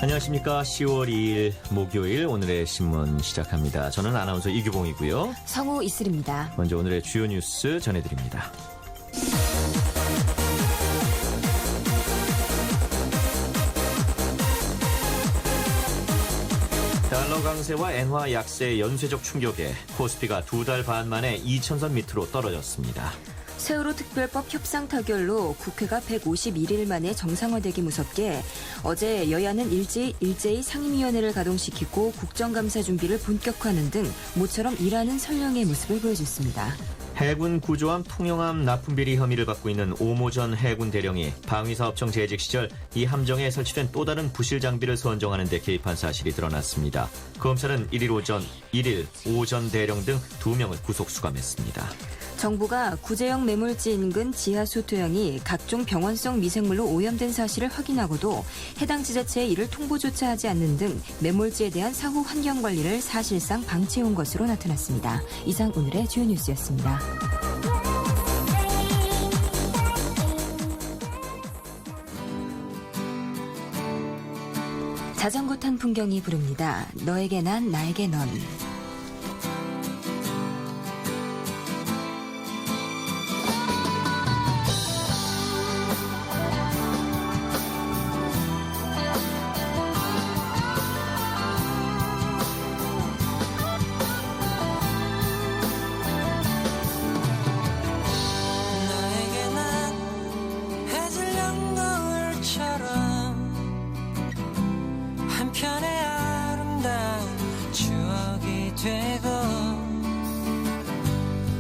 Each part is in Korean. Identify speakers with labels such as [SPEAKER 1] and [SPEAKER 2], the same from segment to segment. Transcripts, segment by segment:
[SPEAKER 1] 안녕하십니까. 10월 2일 목요일 오늘의 신문 시작합니다. 저는 아나운서 이규봉이고요.
[SPEAKER 2] 성우 이슬입니다.
[SPEAKER 1] 먼저 오늘의 주요 뉴스 전해드립니다. 달러 강세와 엔화 약세의 연쇄적 충격에 코스피가 2달 반 만에 2,000선 밑으로 떨어졌습니다.
[SPEAKER 2] 세월호 특별법 협상 타결로 국회가 151일 만에 정상화되기 무섭게 어제 여야는 일제히 상임위원회를 가동시키고 국정감사 준비를 본격화하는 등 모처럼 일하는 설령의 모습을 보여줬습니다.
[SPEAKER 1] 해군 구조함 통영함 납품비리 혐의를 받고 있는 오모 전 해군 대령이 방위사업청 재직 시절 이 함정에 설치된 또 다른 부실 장비를 선정하는 데 개입한 사실이 드러났습니다. 검찰은 1일 오전 대령 등 2명을 구속 수감했습니다.
[SPEAKER 2] 정부가 구제형 매몰지 인근 지하수 토양이 각종 병원성 미생물로 오염된 사실을 확인하고도 해당 지자체에 이를 통보조차 하지 않는 등 매몰지에 대한 사후 환경관리를 사실상 방치해온 것으로 나타났습니다. 이상 오늘의 주요 뉴스였습니다. 자전거 탄 풍경이 부릅니다. 너에게 난 나에게 넌.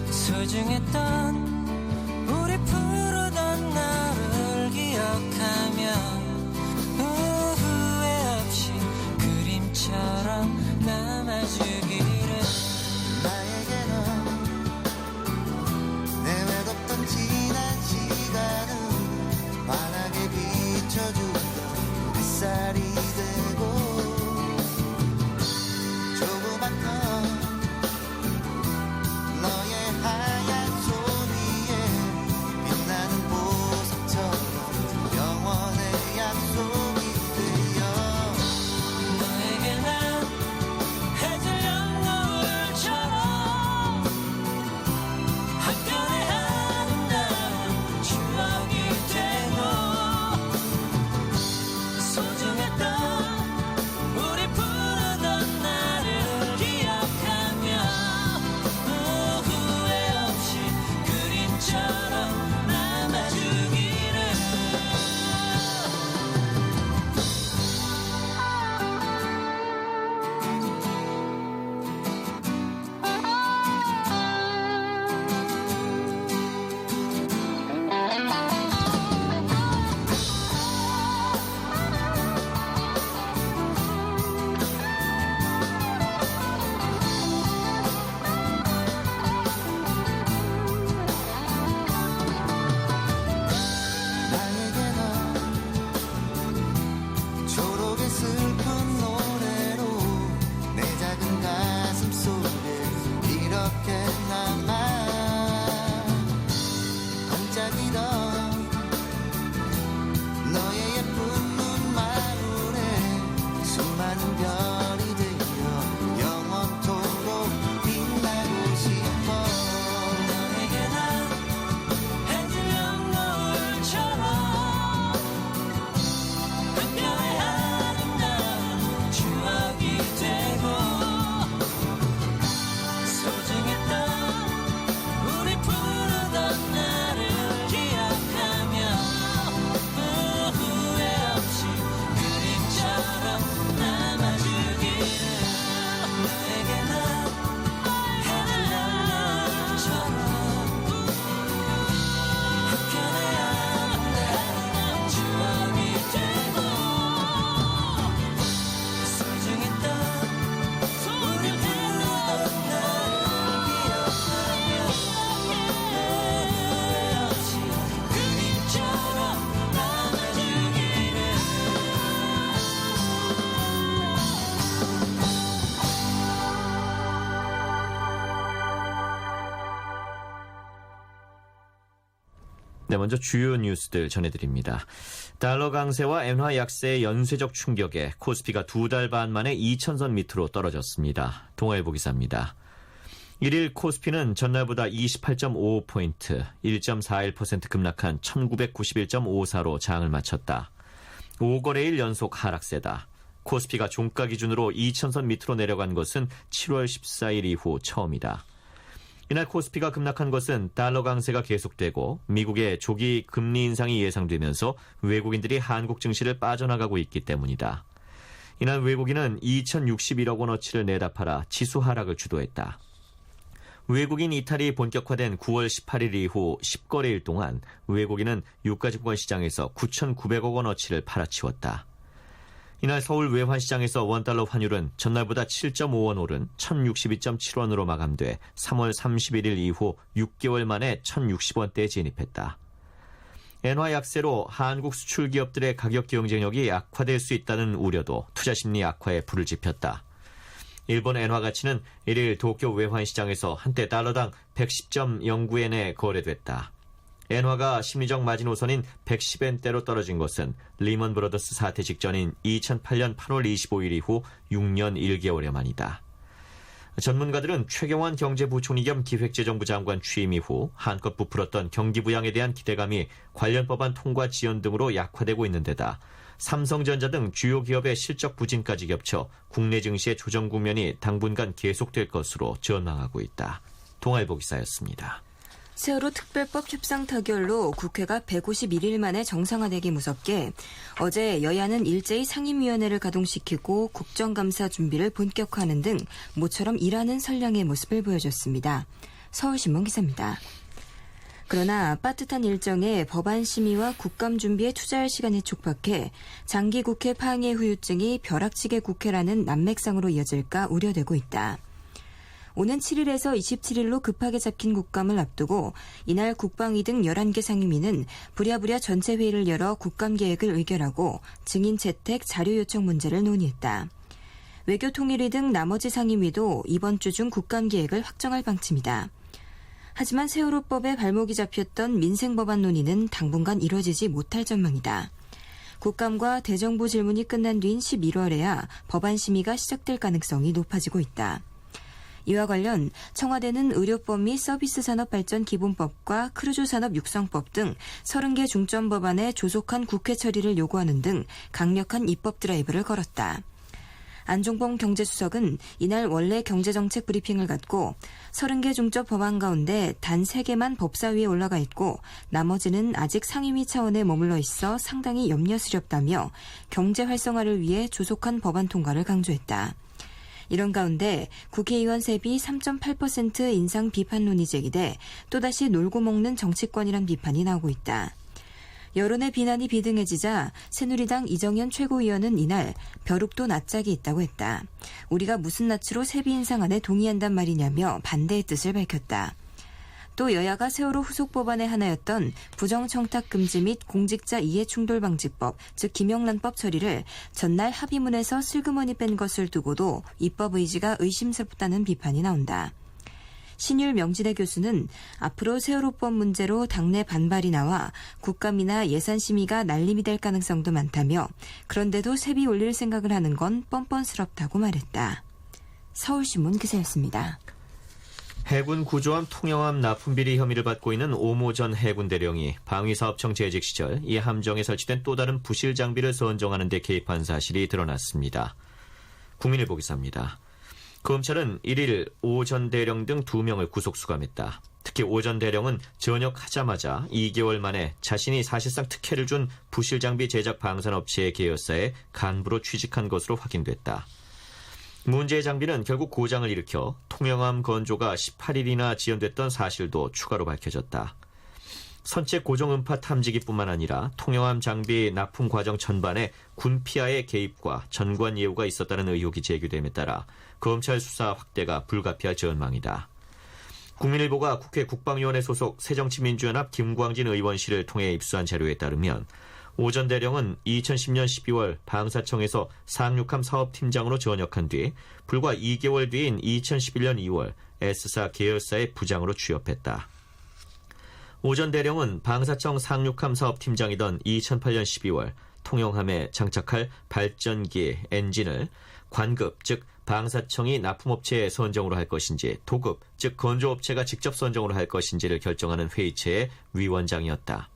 [SPEAKER 3] 소중했던 우리 부르던 나를 기억하며 후회 없이 그림처럼 남아주기를
[SPEAKER 4] 나에게는 내외롭던 지난 시간은 환하게 비춰주던 햇살이 되고 조그맣던 너의 하얀 손 위에 빛나는 보석처럼 영원의 약속이 되어
[SPEAKER 3] 너에게 난 해질녘 노을처럼 한편의 아름다운 추억이 되고 소중했던 우리 부르던 나를 기억하며 후회 없이 그림처럼 남아주기를
[SPEAKER 4] 나에게는 초록의 슬픈 노래로 내 작은 가슴 속에 이렇게 남아 반짝이던 너의 예쁜 눈망울에 수많은 별이 되어 영원토록 빛나고 싶어
[SPEAKER 3] 너에게 난 해질녘 노을처럼 한편의 아름다운 추억이 되고 소중했던 우리 부르던 나를 기억하며 후회 없이 그림처럼 남아주기를
[SPEAKER 1] 네, 먼저 주요 뉴스들 전해드립니다. 달러 강세와 엔화 약세의 연쇄적 충격에 코스피가 2달 반 만에 2,000선 밑으로 떨어졌습니다. 동아일보 기사입니다. 1일 코스피는 전날보다 28.55포인트, 1.41% 급락한 1991.54로 장을 마쳤다. 5거래일 연속 하락세다. 코스피가 종가 기준으로 2,000선 밑으로 내려간 것은 7월 14일 이후 처음이다. 이날 코스피가 급락한 것은 달러 강세가 계속되고 미국의 조기 금리 인상이 예상되면서 외국인들이 한국 증시를 빠져나가고 있기 때문이다. 이날 외국인은 2,061억 원어치를 내다 팔아 지수 하락을 주도했다. 외국인 이탈이 본격화된 9월 18일 이후 10거래일 동안 외국인은 유가증권 시장에서 9,900억 원어치를 팔아치웠다. 이날 서울 외환시장에서 원달러 환율은 전날보다 7.5원 오른 1,062.7원으로 마감돼 3월 31일 이후 6개월 만에 1,060원대에 진입했다. 엔화 약세로 한국 수출 기업들의 가격 경쟁력이 악화될 수 있다는 우려도 투자 심리 악화에 불을 지폈다. 일본 엔화 가치는 1일 도쿄 외환시장에서 한때 달러당 110.09엔에 거래됐다. 엔화가 심리적 마지노선인 110엔대로 떨어진 것은 리먼 브러더스 사태 직전인 2008년 8월 25일 이후 6년 1개월여 만이다. 전문가들은 최경환 경제부총리 겸 기획재정부 장관 취임 이후 한껏 부풀었던 경기 부양에 대한 기대감이 관련 법안 통과 지연 등으로 약화되고 있는 데다 삼성전자 등 주요 기업의 실적 부진까지 겹쳐 국내 증시의 조정 국면이 당분간 계속될 것으로 전망하고 있다. 동아일보 기사였습니다.
[SPEAKER 2] 세월호 특별법 협상 타결로 국회가 151일 만에 정상화되기 무섭게 어제 여야는 일제히 상임위원회를 가동시키고 국정감사 준비를 본격화하는 등 모처럼 일하는 선량의 모습을 보여줬습니다. 서울신문 기사입니다. 그러나 빠듯한 일정에 법안 심의와 국감 준비에 투자할 시간이 촉박해 장기 국회 파행의 후유증이 벼락치기 국회라는 난맥상으로 이어질까 우려되고 있다. 오는 7일에서 27일로 급하게 잡힌 국감을 앞두고 이날 국방위 등 11개 상임위는 부랴부랴 전체 회의를 열어 국감 계획을 의결하고 증인 채택, 자료 요청 문제를 논의했다. 외교통일위 등 나머지 상임위도 이번 주 중 국감 계획을 확정할 방침이다. 하지만 세월호법에 발목이 잡혔던 민생법안 논의는 당분간 이뤄지지 못할 전망이다. 국감과 대정부 질문이 끝난 뒤인 11월에야 법안 심의가 시작될 가능성이 높아지고 있다. 이와 관련 청와대는 의료법 및 서비스산업발전기본법과 크루즈산업육성법 등 30개 중점 법안의 조속한 국회 처리를 요구하는 등 강력한 입법 드라이브를 걸었다. 안종범 경제수석은 이날 원래 경제정책 브리핑을 갖고 30개 중점 법안 가운데 단 3개만 법사위에 올라가 있고 나머지는 아직 상임위 차원에 머물러 있어 상당히 염려스럽다며 경제 활성화를 위해 조속한 법안 통과를 강조했다. 이런 가운데 국회의원 세비 3.8% 인상 비판 논의 제기돼 또다시 놀고 먹는 정치권이란 비판이 나오고 있다. 여론의 비난이 비등해지자 새누리당 이정현 최고위원은 이날 벼룩도 낯짝이 있다고 했다. 우리가 무슨 낯으로 세비 인상안에 동의한단 말이냐며 반대의 뜻을 밝혔다. 또 여야가 세월호 후속 법안의 하나였던 부정청탁 금지 및 공직자 이해충돌방지법, 즉 김영란법 처리를 전날 합의문에서 슬그머니 뺀 것을 두고도 입법 의지가 의심스럽다는 비판이 나온다. 신율 명지대 교수는 앞으로 세월호법 문제로 당내 반발이 나와 국감이나 예산심의가 날림이 될 가능성도 많다며 그런데도 세비 올릴 생각을 하는 건 뻔뻔스럽다고 말했다. 서울신문 기사였습니다.
[SPEAKER 1] 해군 구조함 통영함 납품비리 혐의를 받고 있는 오모 전 해군 대령이 방위사업청 재직 시절 이 함정에 설치된 또 다른 부실 장비를 선정하는 데 개입한 사실이 드러났습니다. 국민일보 기사입니다. 검찰은 1일 오 전 대령 등 2명을 구속 수감했다. 특히 오 전 대령은 전역하자마자 2개월 만에 자신이 사실상 특혜를 준 부실 장비 제작 방산업체의 계열사에 간부로 취직한 것으로 확인됐다. 문제의 장비는 결국 고장을 일으켜 통영함 건조가 18일이나 지연됐던 사실도 추가로 밝혀졌다. 선체 고정 음파 탐지기뿐만 아니라 통영함 장비 납품 과정 전반에 군피아의 개입과 전관 예우가 있었다는 의혹이 제기됨에 따라 검찰 수사 확대가 불가피할 전망이다. 국민일보가 국회 국방위원회 소속 새정치민주연합 김광진 의원실을 통해 입수한 자료에 따르면 오 전 대령은 2010년 12월 방사청에서 상륙함 사업팀장으로 전역한 뒤 불과 2개월 뒤인 2011년 2월 S사 계열사의 부장으로 취업했다. 오 전 대령은 방사청 상륙함 사업팀장이던 2008년 12월 통영함에 장착할 발전기 엔진을 관급, 즉 방사청이 납품업체에 선정으로 할 것인지 도급, 즉 건조업체가 직접 선정으로 할 것인지를 결정하는 회의체의 위원장이었다.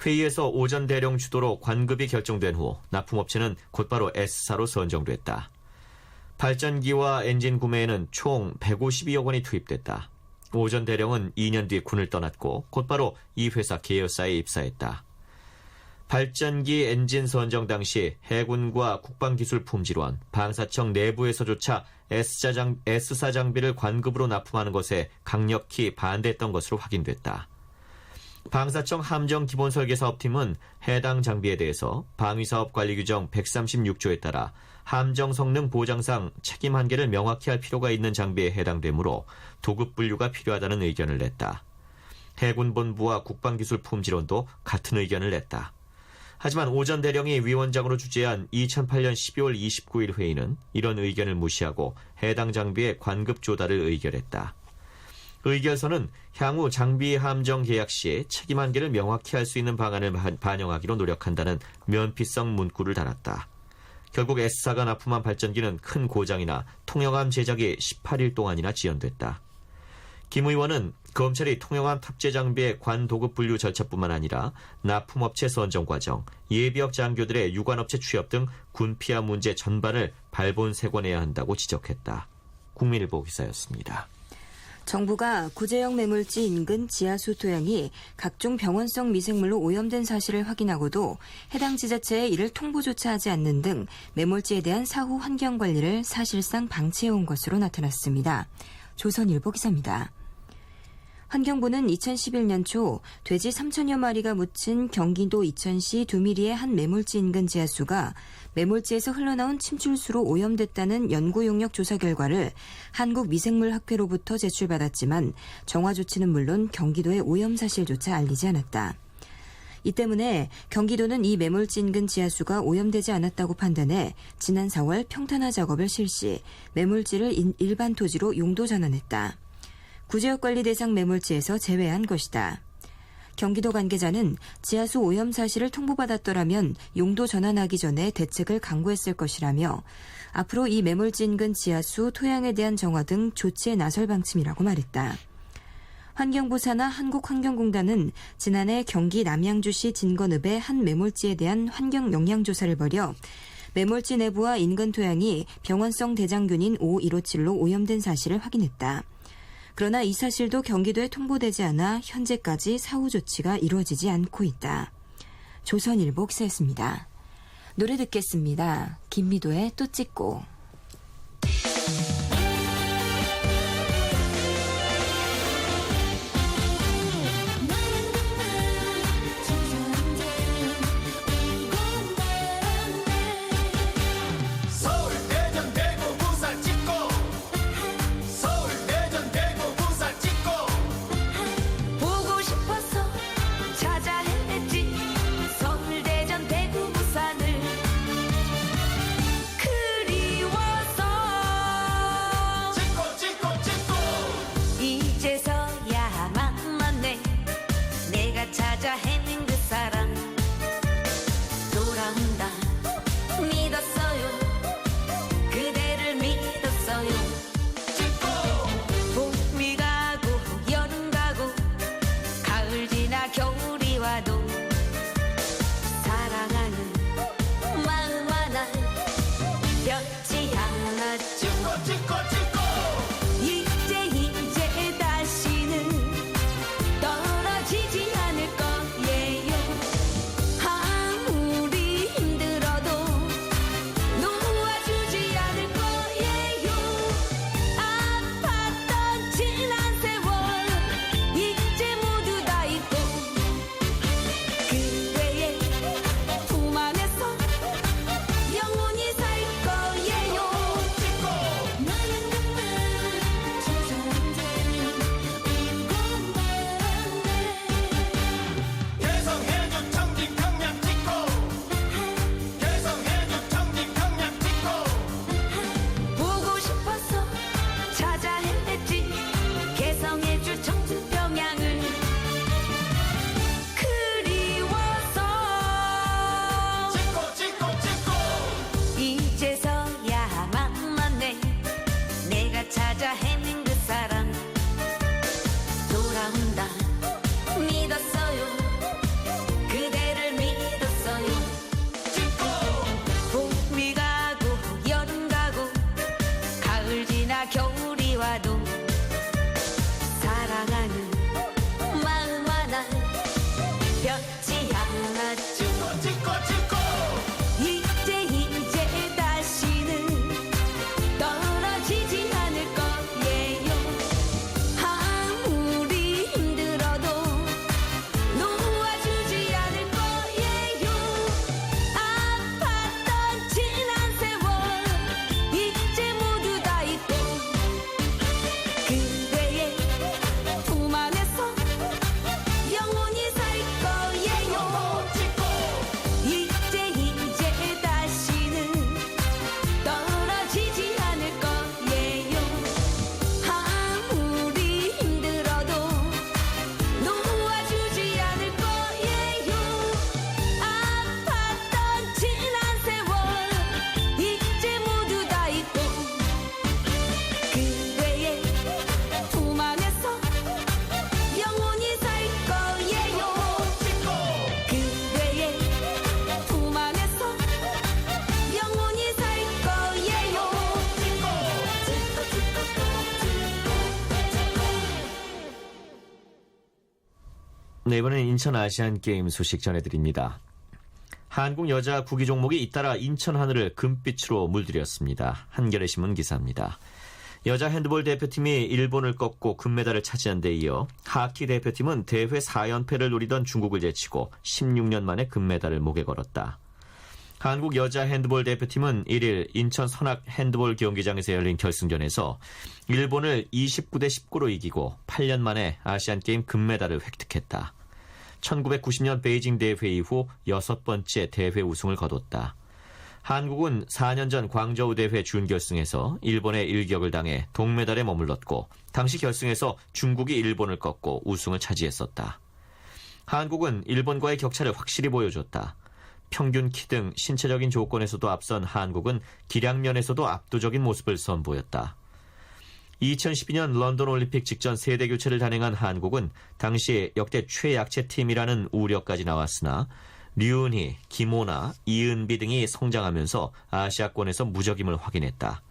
[SPEAKER 1] 회의에서 오 전 대령 주도로 관급이 결정된 후 납품업체는 곧바로 S사로 선정됐다. 발전기와 엔진 구매에는 총 152억 원이 투입됐다. 오 전 대령은 2년 뒤 군을 떠났고 곧바로 이 회사 계열사에 입사했다. 발전기 엔진 선정 당시 해군과 국방기술품질원, 방사청 내부에서조차 S사 장비를 관급으로 납품하는 것에 강력히 반대했던 것으로 확인됐다. 방사청 함정기본설계사업팀은 해당 장비에 대해서 방위사업관리규정 136조에 따라 함정 성능 보장상 책임 한계를 명확히 할 필요가 있는 장비에 해당되므로 도급 분류가 필요하다는 의견을 냈다. 해군본부와 국방기술품질원도 같은 의견을 냈다. 하지만 오 전 대령이 위원장으로 주재한 2008년 12월 29일 회의는 이런 의견을 무시하고 해당 장비의 관급 조달을 의결했다. 의결서는 향후 장비 함정 계약 시 책임 한계를 명확히 할 수 있는 방안을 반영하기로 노력한다는 면피성 문구를 달았다. 결국 S사가 납품한 발전기는 큰 고장이나 통영함 제작이 18일 동안이나 지연됐다. 김 의원은 검찰이 통영함 탑재 장비의 관도급 분류 절차뿐만 아니라 납품업체 선정 과정, 예비역 장교들의 유관업체 취업 등 군피하 문제 전반을 발본색원해야 한다고 지적했다. 국민일보 기사였습니다.
[SPEAKER 2] 정부가 구제역 매물지 인근 지하수 토양이 각종 병원성 미생물로 오염된 사실을 확인하고도 해당 지자체에 이를 통보조차 하지 않는 등 매물지에 대한 사후 환경 관리를 사실상 방치해온 것으로 나타났습니다. 조선일보 기사입니다. 환경부는 2011년 초 돼지 3천여 마리가 묻힌 경기도 이천시 두미리의 한 매물지 인근 지하수가 매물지에서 흘러나온 침출수로 오염됐다는 연구 용역 조사 결과를 한국미생물학회로부터 제출받았지만 정화 조치는 물론 경기도의 오염 사실조차 알리지 않았다. 이 때문에 경기도는 이 매물지 인근 지하수가 오염되지 않았다고 판단해 지난 4월 평탄화 작업을 실시, 매물지를 일반 토지로 용도 전환했다. 구제역 관리 대상 매물지에서 제외한 것이다. 경기도 관계자는 지하수 오염 사실을 통보받았더라면 용도 전환하기 전에 대책을 강구했을 것이라며 앞으로 이 매물지 인근 지하수 토양에 대한 정화 등 조치에 나설 방침이라고 말했다. 환경부 산하 한국환경공단은 지난해 경기 남양주시 진건읍의 한 매물지에 대한 환경 영향조사를 벌여 매물지 내부와 인근 토양이 병원성 대장균인 O157로 오염된 사실을 확인했다. 그러나 이 사실도 경기도에 통보되지 않아 현재까지 사후 조치가 이루어지지 않고 있다. 조선일보 기사였습니다. 노래 듣겠습니다. 김미도의 또 찍고.
[SPEAKER 5] 찾아 헤맨 그 사람 돌아온다 믿었어요 그대를 믿었어요 봄이 가고 여름 가고 가을 지나 겨울이 와도 사랑하는 마음 하나 변치 않았죠 이제 다시는 떨어지지 않을 거예요 아무리 힘들어도 놓아주지 않을 거예요 아팠던 지난 세월 이제 모두 다 잊고 그대의 품 안에서 영원히 살 거예요
[SPEAKER 1] 네, 이번엔 인천 아시안게임 소식 전해드립니다. 한국 여자 구기 종목이 잇따라 인천 하늘을 금빛으로 물들였습니다. 한겨레 신문 기사입니다. 여자 핸드볼 대표팀이 일본을 꺾고 금메달을 차지한 데 이어 하키 대표팀은 대회 4연패를 노리던 중국을 제치고 16년 만에 금메달을 목에 걸었다. 한국 여자 핸드볼 대표팀은 1일 인천 선악 핸드볼 경기장에서 열린 결승전에서 일본을 29대 19로 이기고 8년 만에 아시안게임 금메달을 획득했다. 1990년 베이징 대회 이후 6번째 대회 우승을 거뒀다. 한국은 4년 전 광저우 대회 준결승에서 일본의 일격을 당해 동메달에 머물렀고 당시 결승에서 중국이 일본을 꺾고 우승을 차지했었다. 한국은 일본과의 격차를 확실히 보여줬다. 평균 키 등 신체적인 조건에서도 앞선 한국은 기량면에서도 압도적인 모습을 선보였다. 2012년 런던 올림픽 직전 세대 교체를 단행한 한국은 당시 역대 최약체 팀이라는 우려까지 나왔으나 류은희, 김오나, 이은비 등이 성장하면서 아시아권에서 무적임을 확인했다.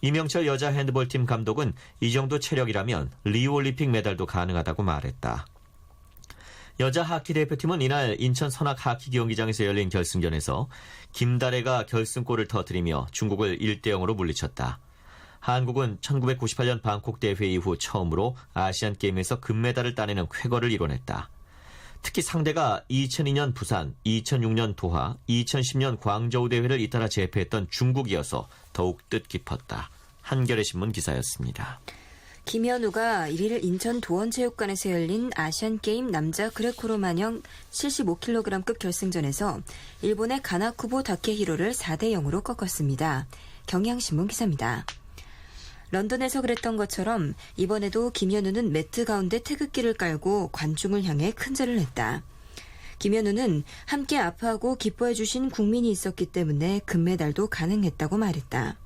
[SPEAKER 1] 이명철 여자 핸드볼팀 감독은 이 정도 체력이라면 리우올림픽 메달도 가능하다고 말했다. 여자 하키 대표팀은 이날 인천 선악 하키 경기장에서 열린 결승전에서 김다래가 결승골을 터뜨리며 중국을 1대0으로 물리쳤다. 한국은 1998년 방콕 대회 이후 처음으로 아시안게임에서 금메달을 따내는 쾌거를 이뤄냈다. 특히 상대가 2002년 부산, 2006년 도하, 2010년 광저우 대회를 잇따라 제패했던 중국이어서 더욱 뜻깊었다. 한겨레 신문 기사였습니다.
[SPEAKER 2] 김현우가 1일 인천 도원체육관에서 열린 아시안게임 남자 그레코로마냥 75kg급 결승전에서 일본의 가나쿠보 다케히로를 4대0으로 꺾었습니다. 경향신문 기사입니다. 런던에서 그랬던 것처럼 이번에도 김현우는 매트 가운데 태극기를 깔고 관중을 향해 큰절을 했다. 김현우는 함께 아파하고 기뻐해 주신 국민이 있었기 때문에 금메달도 가능했다고 말했다.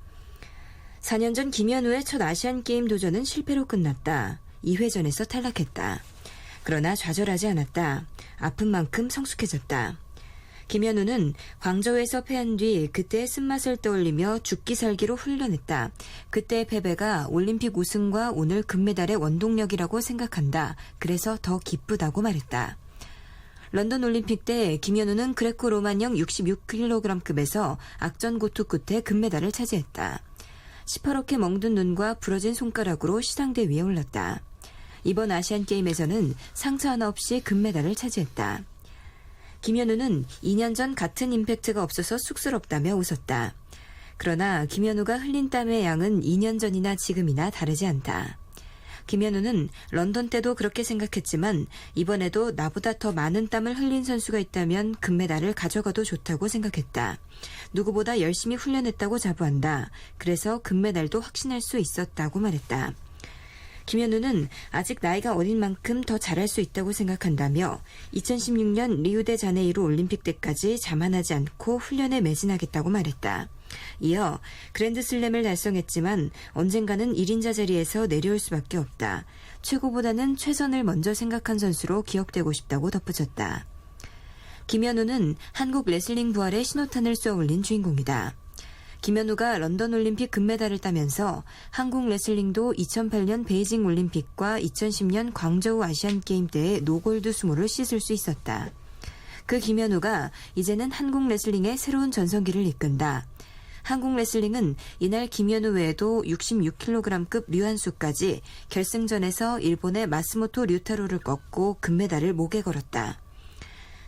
[SPEAKER 2] 4년 전 김현우의 첫 아시안게임 도전은 실패로 끝났다. 2회전에서 탈락했다. 그러나 좌절하지 않았다. 아픈 만큼 성숙해졌다. 김현우는 광저우에서 패한 뒤 그때의 쓴맛을 떠올리며 죽기 살기로 훈련했다. 그때의 패배가 올림픽 우승과 오늘 금메달의 원동력이라고 생각한다. 그래서 더 기쁘다고 말했다. 런던 올림픽 때 김현우는 그레코 로만형 66kg급에서 악전고투 끝에 금메달을 차지했다. 시퍼렇게 멍든 눈과 부러진 손가락으로 시상대 위에 올랐다. 이번 아시안게임에서는 상처 하나 없이 금메달을 차지했다. 김현우는 2년 전 같은 임팩트가 없어서 쑥스럽다며 웃었다. 그러나 김현우가 흘린 땀의 양은 2년 전이나 지금이나 다르지 않다. 김현우는 런던 때도 그렇게 생각했지만 이번에도 나보다 더 많은 땀을 흘린 선수가 있다면 금메달을 가져가도 좋다고 생각했다. 누구보다 열심히 훈련했다고 자부한다. 그래서 금메달도 확신할 수 있었다고 말했다. 김현우는 아직 나이가 어린 만큼 더 잘할 수 있다고 생각한다며 2016년 리우데자네이루 올림픽 때까지 자만하지 않고 훈련에 매진하겠다고 말했다. 이어 그랜드슬램을 달성했지만 언젠가는 1인자 자리에서 내려올 수밖에 없다. 최고보다는 최선을 먼저 생각한 선수로 기억되고 싶다고 덧붙였다. 김현우는 한국 레슬링 부활의 신호탄을 쏘아올린 주인공이다. 김현우가 런던 올림픽 금메달을 따면서 한국 레슬링도 2008년 베이징 올림픽과 2010년 광저우 아시안게임 때의 노골드 수모를 씻을 수 있었다. 그 김현우가 이제는 한국 레슬링의 새로운 전성기를 이끈다. 한국 레슬링은 이날 김현우 외에도 66kg급 류한수까지 결승전에서 일본의 마스모토 류타로를 꺾고 금메달을 목에 걸었다.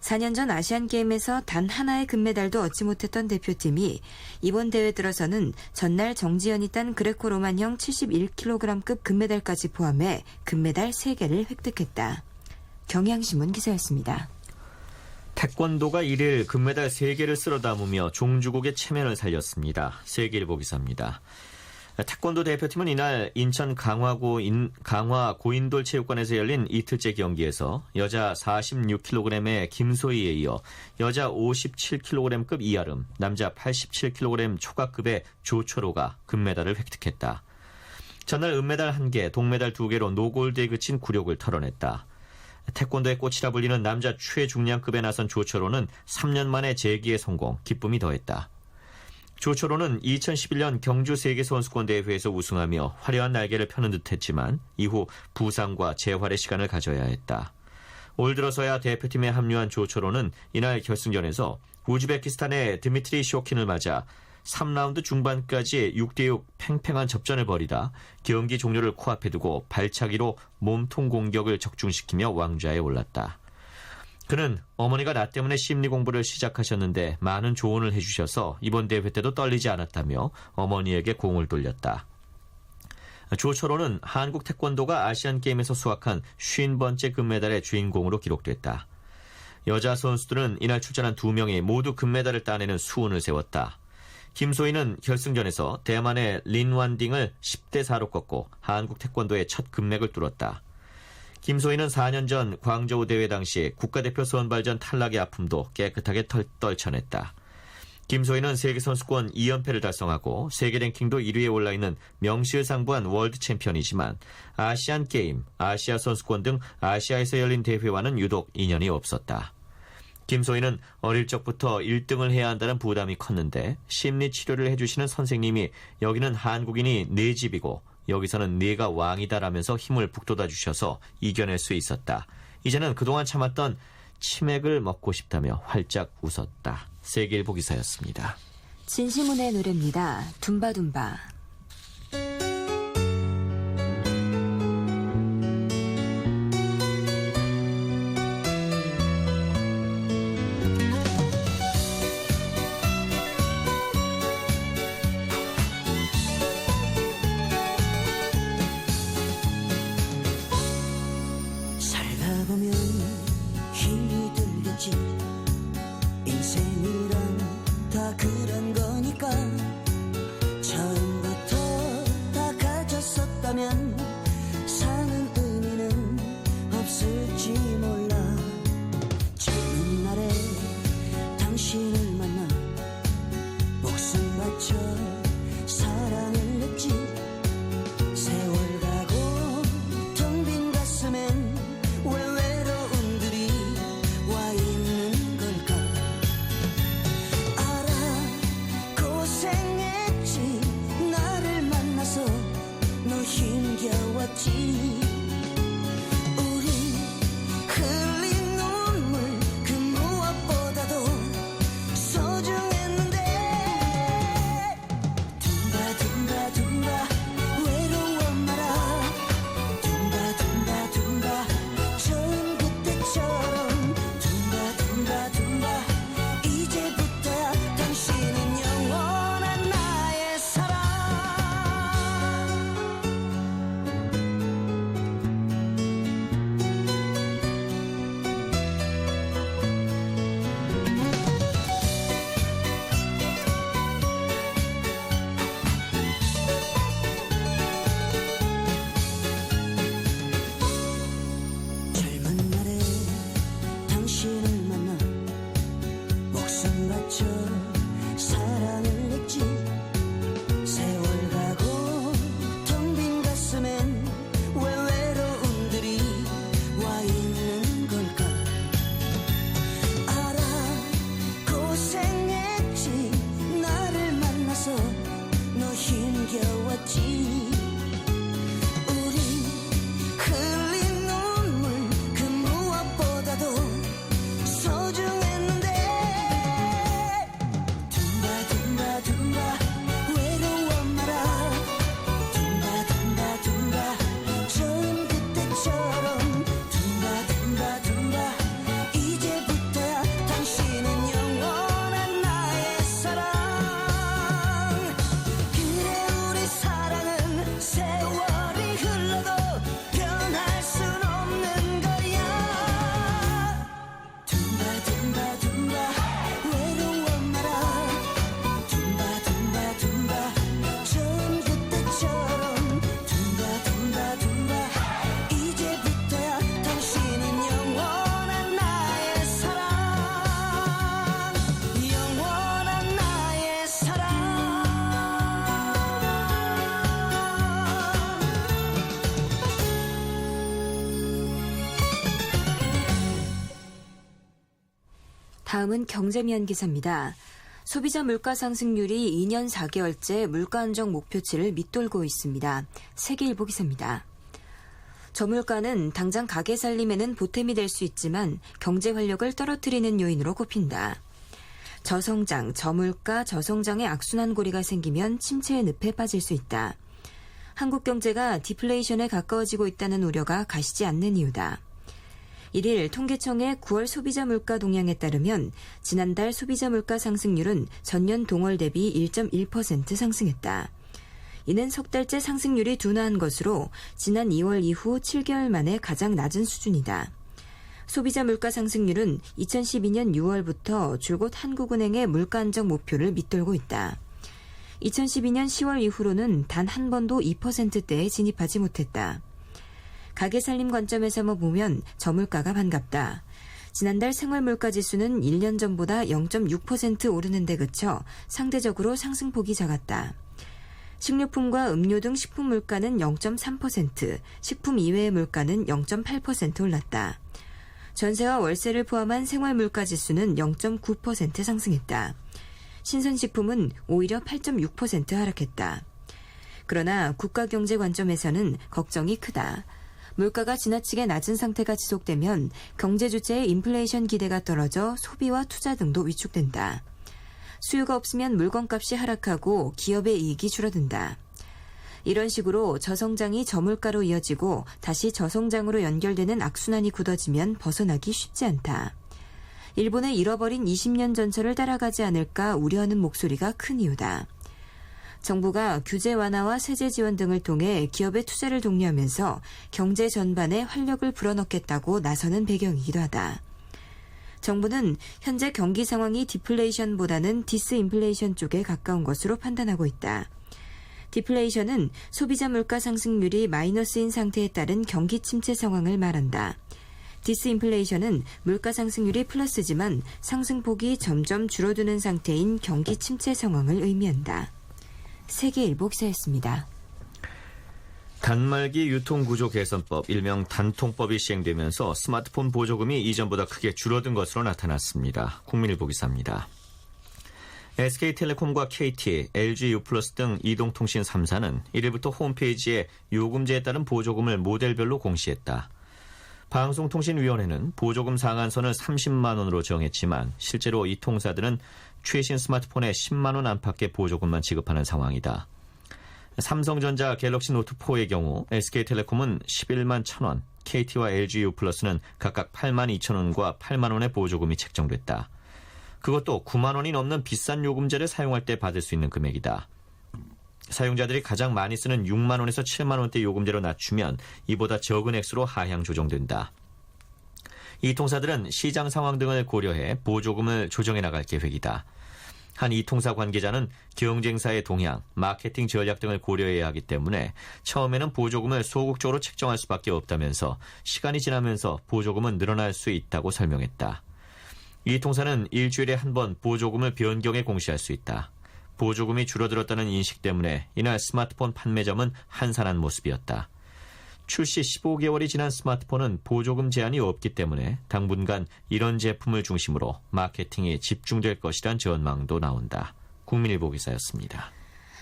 [SPEAKER 2] 4년 전 아시안게임에서 단 하나의 금메달도 얻지 못했던 대표팀이 이번 대회 들어서는 전날 정지연이 딴 그레코로만형 71kg급 금메달까지 포함해 금메달 3개를 획득했다. 경향신문 기사였습니다.
[SPEAKER 1] 태권도가 1일 금메달 3개를 쓸어 담으며 종주국의 체면을 살렸습니다. 세계일보 기사입니다. 태권도 대표팀은 이날 인천 강화 고인돌 체육관에서 열린 이틀째 경기에서 여자 46kg의 김소희에 이어 여자 57kg급 이아름, 남자 87kg 초과급의 조철호가 금메달을 획득했다. 전날 은메달 1개, 동메달 2개로 노골드에 그친 굴욕을 털어냈다. 태권도의 꽃이라 불리는 남자 최중량급에 나선 조철호는 3년 만에 재기에 성공, 기쁨이 더했다. 조철호는 2011년 경주 세계선수권대회에서 우승하며 화려한 날개를 펴는 듯했지만 이후 부상과 재활의 시간을 가져야 했다. 올 들어서야 대표팀에 합류한 조철호는 이날 결승전에서 우즈베키스탄의 드미트리 쇼킨을 맞아 3라운드 중반까지 6대6 팽팽한 접전을 벌이다 경기 종료를 코앞에 두고 발차기로 몸통 공격을 적중시키며 왕좌에 올랐다. 그는 어머니가 나 때문에 심리 공부를 시작하셨는데 많은 조언을 해주셔서 이번 대회 때도 떨리지 않았다며 어머니에게 공을 돌렸다. 조철호는 한국 태권도가 아시안게임에서 수확한 50번째 금메달의 주인공으로 기록됐다. 여자 선수들은 이날 출전한 2명이 모두 금메달을 따내는 수훈을 세웠다. 김소희는 결승전에서 대만의 린완딩을 10대4로 꺾고 한국 태권도의 첫 금맥을 뚫었다. 김소희는 4년 전 광저우 대회 당시 국가대표 선발전 탈락의 아픔도 깨끗하게 떨쳐냈다. 김소희는 세계선수권 2연패를 달성하고 세계 랭킹도 1위에 올라있는 명실상부한 월드 챔피언이지만 아시안게임, 아시아 선수권 등 아시아에서 열린 대회와는 유독 인연이 없었다. 김소희는 어릴 적부터 1등을 해야 한다는 부담이 컸는데 심리치료를 해주시는 선생님이 여기는 한국인이 네 집이고 여기서는 네가 왕이다라면서 힘을 북돋아 주셔서 이겨낼 수 있었다. 이제는 그동안 참았던 치맥을 먹고 싶다며 활짝 웃었다. 세계일보 기사였습니다.
[SPEAKER 2] 진시문의 노래입니다. 둠바둠바.
[SPEAKER 3] 살다 보면 힘이 들겠지. 인생이란 다 그런 거니까. 처음부터 다 가졌었다면 사는 의미는 없을지 몰라. 젊은 날에 당신을 만나 목숨 바쳐 사랑을 했지. 세월 가고 텅 빈 가슴엔 왜 외로움들이 와 있는 걸까. 알아 고생했지. 나를 만나서 너 힘겨웠지. 우리 흘린 눈물 그 무엇보다도 소중했는데. 둠바 둠바 둠바 외로워 마라. 둠바 둠바 둠바 처음 그때처럼. 둠바 둠바 둠바 이제부터야 당신은 영원한 나의 사랑. 젊은 날에 당신을 만나 목숨 바쳐 사랑을 했지. 세월 가고 텅 빈 가슴엔 왜 외로움들이 와 있는 걸까. 알아 고생했지. 나를 만나서 너 힘겨웠지. 우리 흘린 눈물 그 무엇보다도 소중했는데. 둠바 둠바 둠바 외로워 마라. 둠바 둠바 둠바 처음 그때처럼. 둠바 둠바 둠바 이제부터야 당신은 영원한 나의 사랑. 그래 우리 사랑은 세월이 흘러도 변할 순 없는 거야. 둠바 둠바 둠바 외로워 마라. 둠바 둠바 둠바 처음 그때처럼. 둠바 둠바 둠바 이제부터야 당신은 영원한 나의 사랑. 영원한 나의 사랑.
[SPEAKER 2] 다음은 경제미연 기사입니다. 소비자 물가 상승률이 2년 4개월째 물가 안정 목표치를 밑돌고 있습니다. 세계일보 기사입니다. 저물가는 당장 가게 살림에는 보탬이 될 수 있지만 경제 활력을 떨어뜨리는 요인으로 꼽힌다. 저성장, 저물가, 저성장의 악순환 고리가 생기면 침체의 늪에 빠질 수 있다. 한국 경제가 디플레이션에 가까워지고 있다는 우려가 가시지 않는 이유다. 1일 통계청의 9월 소비자 물가 동향에 따르면 지난달 소비자 물가 상승률은 전년 동월 대비 1.1% 상승했다. 이는 석 달째 상승률이 둔화한 것으로 지난 2월 이후 7개월 만에 가장 낮은 수준이다. 소비자 물가 상승률은 2012년 6월부터 줄곧 한국은행의 물가 안정 목표를 밑돌고 있다. 2012년 10월 이후로는 단 한 번도 2%대에 진입하지 못했다. 가게 살림 관점에서 보면 저물가가 반갑다. 지난달 생활물가지수는 1년 전보다 0.6% 오르는 데 그쳐 상대적으로 상승폭이 작았다. 식료품과 음료 등 식품 물가는 0.3%, 식품 이외의 물가는 0.8% 올랐다. 전세와 월세를 포함한 생활물가 지수는 0.9% 상승했다. 신선식품은 오히려 8.6% 하락했다. 그러나 국가경제 관점에서는 걱정이 크다. 물가가 지나치게 낮은 상태가 지속되면 경제 주체의 인플레이션 기대가 떨어져 소비와 투자 등도 위축된다. 수요가 없으면 물건값이 하락하고 기업의 이익이 줄어든다. 이런 식으로 저성장이 저물가로 이어지고 다시 저성장으로 연결되는 악순환이 굳어지면 벗어나기 쉽지 않다. 일본의 잃어버린 20년 전철을 따라가지 않을까 우려하는 목소리가 큰 이유다. 정부가 규제 완화와 세제 지원 등을 통해 기업의 투자를 독려하면서 경제 전반에 활력을 불어넣겠다고 나서는 배경이기도 하다. 정부는 현재 경기 상황이 디플레이션보다는 디스인플레이션 쪽에 가까운 것으로 판단하고 있다. 디플레이션은 소비자 물가 상승률이 마이너스인 상태에 따른 경기 침체 상황을 말한다. 디스인플레이션은 물가 상승률이 플러스지만 상승폭이 점점 줄어드는 상태인 경기 침체 상황을 의미한다. 세계일보 기사였습니다.
[SPEAKER 1] 단말기 유통구조 개선법, 일명 단통법이 시행되면서 스마트폰 보조금이 이전보다 크게 줄어든 것으로 나타났습니다. 국민일보 기사입니다. SK텔레콤과 KT, LG U+플러스 등 이동통신 3사는 1일부터 홈페이지에 요금제에 따른 보조금을 모델별로 공시했다. 방송통신위원회는 보조금 상한선을 30만 원으로 정했지만 실제로 이 통사들은 최신 스마트폰에 10만 원 안팎의 보조금만 지급하는 상황이다. 삼성전자 갤럭시 노트4의 경우 SK텔레콤은 11만 1,000원, KT와 LG U+는 각각 8만 2천 원과 8만 원의 보조금이 책정됐다. 그것도 9만 원이 넘는 비싼 요금제를 사용할 때 받을 수 있는 금액이다. 사용자들이 가장 많이 쓰는 6만 원에서 7만 원대 요금제로 낮추면 이보다 적은 액수로 하향 조정된다. 이 통사들은 시장 상황 등을 고려해 보조금을 조정해 나갈 계획이다. 한 이 통사 관계자는 경쟁사의 동향, 마케팅 전략 등을 고려해야 하기 때문에 처음에는 보조금을 소극적으로 책정할 수밖에 없다면서 시간이 지나면서 보조금은 늘어날 수 있다고 설명했다. 이 통사는 일주일에 한 번 보조금을 변경해 공시할 수 있다. 보조금이 줄어들었다는 인식 때문에 이날 스마트폰 판매점은 한산한 모습이었다. 출시 15개월이 지난 스마트폰은 보조금 제한이 없기 때문에 당분간 이런 제품을 중심으로 마케팅이 집중될 것이란 전망도 나온다. 국민일보 기사였습니다.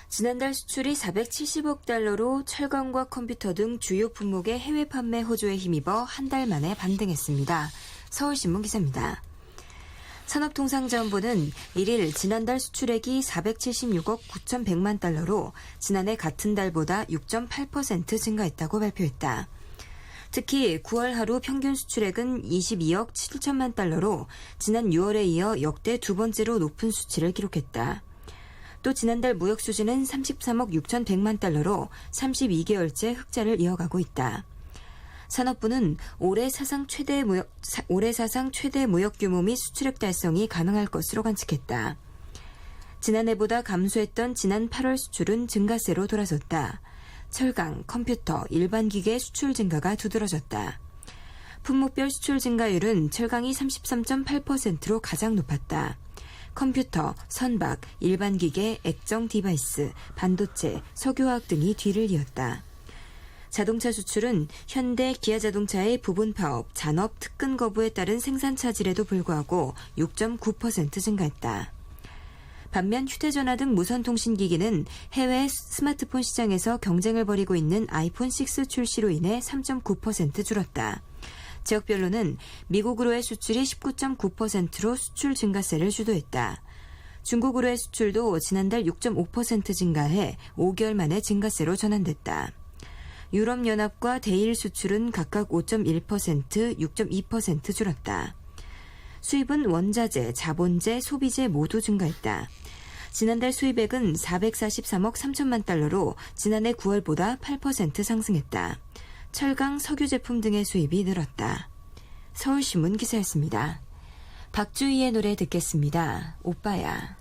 [SPEAKER 2] 지난달 수출이 470억 달러로 철강과 컴퓨터 등 주요 품목의 해외 판매 호조에 힘입어 한 달 만에 반등했습니다. 서울신문 기사입니다. 산업통상자원부는 1일 지난달 수출액이 476억 9,100만 달러로 지난해 같은 달보다 6.8% 증가했다고 발표했다. 특히 9월 하루 평균 수출액은 22억 7천만 달러로 지난 6월에 이어 역대 두 번째로 높은 수치를 기록했다. 또 지난달 무역 수지는 33억 6,100만 달러로 32개월째 흑자를 이어가고 있다. 산업부는 올해 사상 최대 무역 규모 및 수출액 달성이 가능할 것으로 관측했다. 지난해보다 감소했던 지난 8월 수출은 증가세로 돌아섰다. 철강, 컴퓨터, 일반 기계 수출 증가가 두드러졌다. 품목별 수출 증가율은 철강이 33.8%로 가장 높았다. 컴퓨터, 선박, 일반 기계, 액정 디바이스, 반도체, 석유화학 등이 뒤를 이었다. 자동차 수출은 현대, 기아자동차의 부분 파업, 잔업, 특근 거부에 따른 생산 차질에도 불구하고 6.9% 증가했다. 반면 휴대전화 등 무선통신기기는 해외 스마트폰 시장에서 경쟁을 벌이고 있는 아이폰 6 출시로 인해 3.9% 줄었다. 지역별로는 미국으로의 수출이 19.9%로 수출 증가세를 주도했다. 중국으로의 수출도 지난달 6.5% 증가해 5개월 만에 증가세로 전환됐다. 유럽연합과 대일 수출은 각각 5.1%, 6.2% 줄었다. 수입은 원자재, 자본재, 소비재 모두 증가했다. 지난달 수입액은 443억 3천만 달러로 지난해 9월보다 8% 상승했다. 철강, 석유 제품 등의 수입이 늘었다. 서울신문 기사였습니다. 박주희의 노래 듣겠습니다. 오빠야.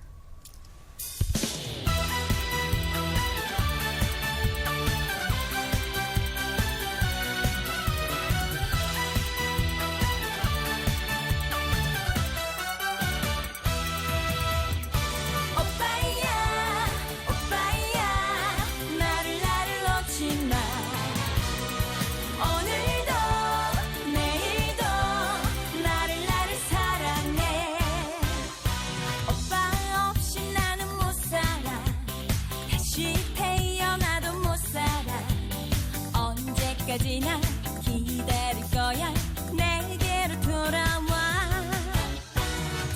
[SPEAKER 3] 오빠야 오빠야 나를 놓지 마 오늘도 내일도 나를 사랑해 오빠 없이 나는 못 살아 다시 태어나도 못 살아 언제까지나 기다릴 거야 내게로 돌아와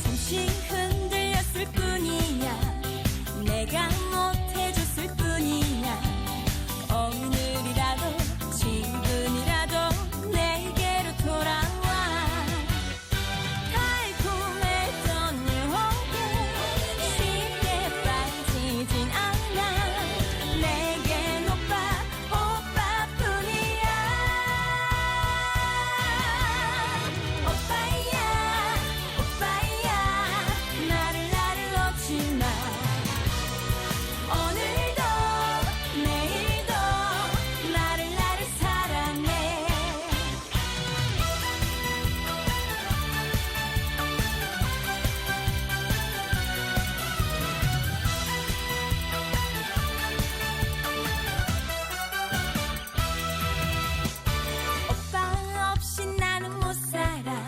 [SPEAKER 3] 잠시 흔들렸을 뿐이야 내가 못해줬을 뿐이야 오늘이라도 지금이라도 내게로 돌아와 달콤했던 유혹에 쉽게 빠지진 않아 내겐 오빠뿐이야 오빠야 나를 놓지 마 오늘도 내일도 나를 사랑해 오빠 없이 나는 못 살아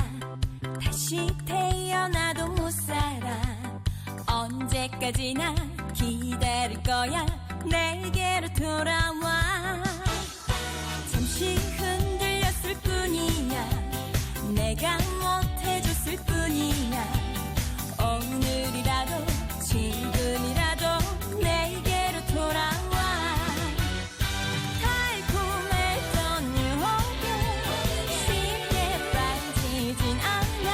[SPEAKER 3] 다시 태어나도 못 살아 언제까지나 기다릴 거야 내게로 돌아와 잠시 흔들렸을 뿐이야 내가 못해줬을 뿐이야 오늘이라도 지금이라도 내게로 돌아와 달콤했던 유혹에 쉽게 빠지진 않아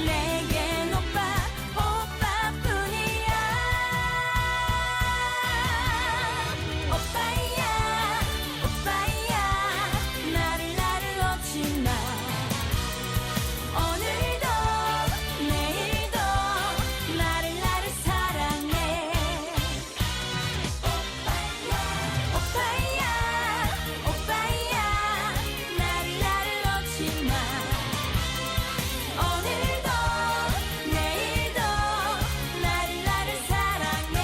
[SPEAKER 3] 내겐 오빠뿐이야 오빠야 나를 놓지 마 오늘도 내일도 나를 사랑해 오빠야 나를 놓지 마 오늘도 내일도 나를 사랑해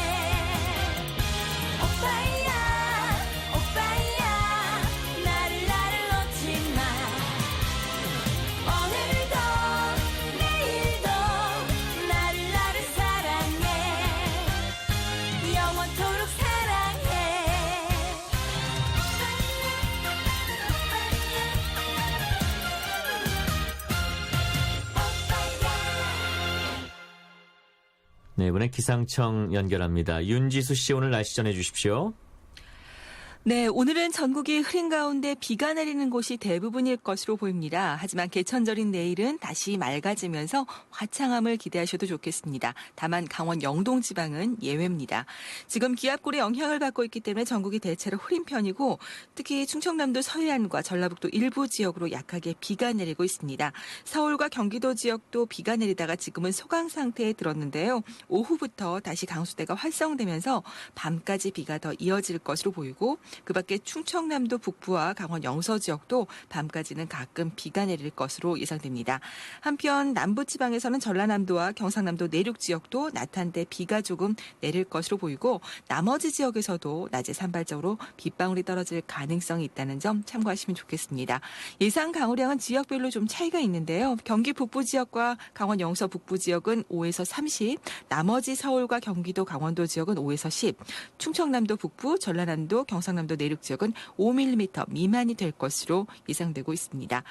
[SPEAKER 3] 오빠야 나를 놓지 마 오늘도 내일도 나를 사랑해 영원토록 사랑해
[SPEAKER 1] 네, 이번엔 기상청 연결합니다. 윤지수 씨 오늘 날씨 전해주십시오.
[SPEAKER 6] 네, 오늘은 전국이 흐린 가운데 비가 내리는 곳이 대부분일 것으로 보입니다. 하지만 개천절인 내일은 다시 맑아지면서 화창함을 기대하셔도 좋겠습니다. 다만 강원 영동 지방은 예외입니다. 지금 기압골의 영향을 받고 있기 때문에 전국이 대체로 흐린 편이고 특히 충청남도 서해안과 전라북도 일부 지역으로 약하게 비가 내리고 있습니다. 서울과 경기도 지역도 비가 내리다가 지금은 소강 상태에 들었는데요. 오후부터 다시 강수대가 활성되면서 밤까지 비가 더 이어질 것으로 보이고 그밖에 충청남도 북부와 강원 영서 지역도 밤까지는 가끔 비가 내릴 것으로 예상됩니다. 한편 남부지방에서는 전라남도와 경상남도 내륙 지역도 낮 한때 비가 조금 내릴 것으로 보이고 나머지 지역에서도 낮에 산발적으로 빗방울이 떨어질 가능성이 있다는 점 참고하시면 좋겠습니다. 예상 강우량은 지역별로 좀 차이가 있는데요. 경기 북부 지역과 강원 영서 북부 지역은 5에서 30, 나머지 서울과 경기도 강원도 지역은 5에서 10, 충청남도 북부, 전라남도, 경상남도 내륙 지역은 5mm 미만이 될 것으로 예상되고 있습니다.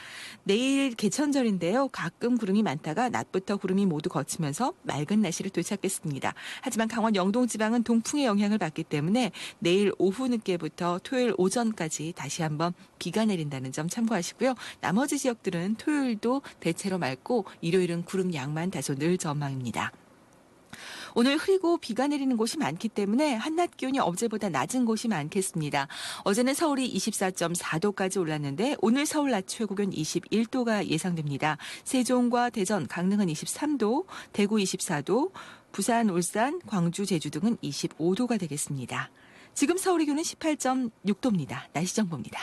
[SPEAKER 6] 내일 개천절인데요. 가끔 구름이 많다가 낮부터 구름이 모두 거치면서 맑은 날씨를 되찾겠습니다. 하지만 강원 영동 지방은 동풍의 영향을 받기 때문에 내일 오후 늦게부터 토요일 오전까지 다시 한번 비가 내린다는 점 참고하시고요. 나머지 지역들은 토요일도 대체로 맑고 일요일은 구름 양만 다소 늘 전망입니다. 오늘 흐리고 비가 내리는 곳이 많기 때문에 한낮 기온이 어제보다 낮은 곳이 많겠습니다. 어제는 서울이 24.4도까지 올랐는데 오늘 서울 낮 최고 기온 21도가 예상됩니다. 세종과 대전, 강릉은 23도, 대구 24도, 부산, 울산, 광주, 제주 등은 25도가 되겠습니다. 지금 서울의 기온은 18.6도입니다. 날씨 정보입니다.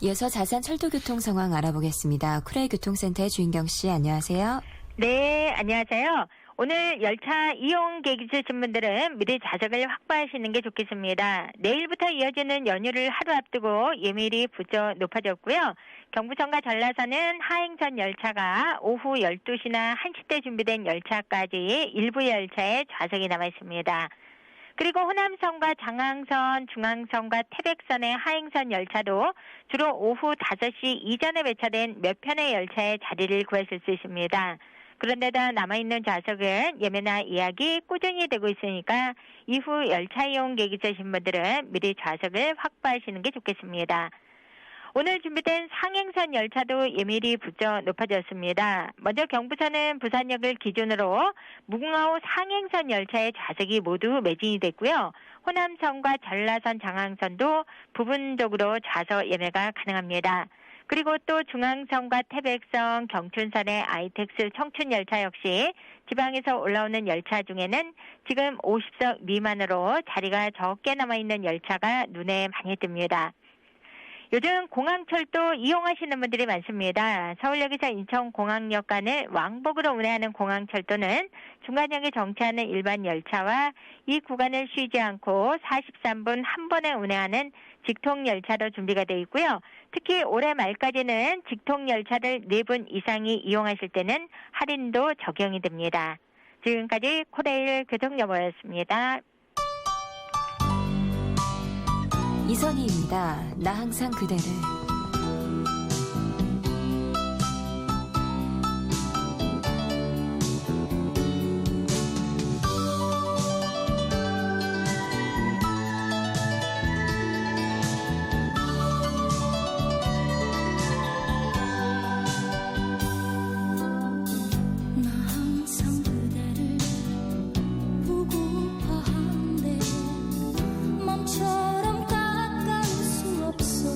[SPEAKER 2] 이어서 자산 철도 교통 상황 알아보겠습니다. 쿠레이 교통센터의 주인경 씨, 안녕하세요.
[SPEAKER 7] 네, 안녕하세요. 오늘 열차 이용 계획이신 분들은 미리 좌석을 확보하시는 게 좋겠습니다. 내일부터 이어지는 연휴를 하루 앞두고 예밀이 부쩍 높아졌고요. 경부선과 전라선은 하행선 열차가 오후 12시나 1시 때 준비된 열차까지 일부 열차에 좌석이 남아 있습니다. 그리고 호남선과 장항선, 중앙선과 태백선의 하행선 열차도 주로 오후 5시 이전에 배차된 몇 편의 열차에 자리를 구하실 수 있습니다. 그런데도 남아있는 좌석은 예매나 예약이 꾸준히 되고 있으니까 이후 열차 이용 계획이신 분들은 미리 좌석을 확보하시는 게 좋겠습니다. 오늘 준비된 상행선 열차도 예밀이 부쩍 높아졌습니다. 먼저 경부선은 부산역을 기준으로 무궁화호 상행선 열차의 좌석이 모두 매진이 됐고요. 호남선과 전라선 장항선도 부분적으로 좌석 예매가 가능합니다. 그리고 또 중앙선과 태백선, 경춘선의 아이텍스 청춘 열차 역시 지방에서 올라오는 열차 중에는 지금 50석 미만으로 자리가 적게 남아있는 열차가 눈에 많이 띕니다. 요즘 공항철도 이용하시는 분들이 많습니다. 서울역에서 인천공항역 간을 왕복으로 운행하는 공항철도는 중간역에 정차하는 일반 열차와 이 구간을 쉬지 않고 43분 한 번에 운행하는 직통열차로 준비가 되어 있고요. 특히 올해 말까지는 직통열차를 4분 이상이 이용하실 때는 할인도 적용이 됩니다. 지금까지 코레일 교통여보였습니다.
[SPEAKER 2] 이선희입니다. 나 항상 그대를.
[SPEAKER 3] 나 항상 그대를 보고파 한데 맘처럼 가까울 수 없어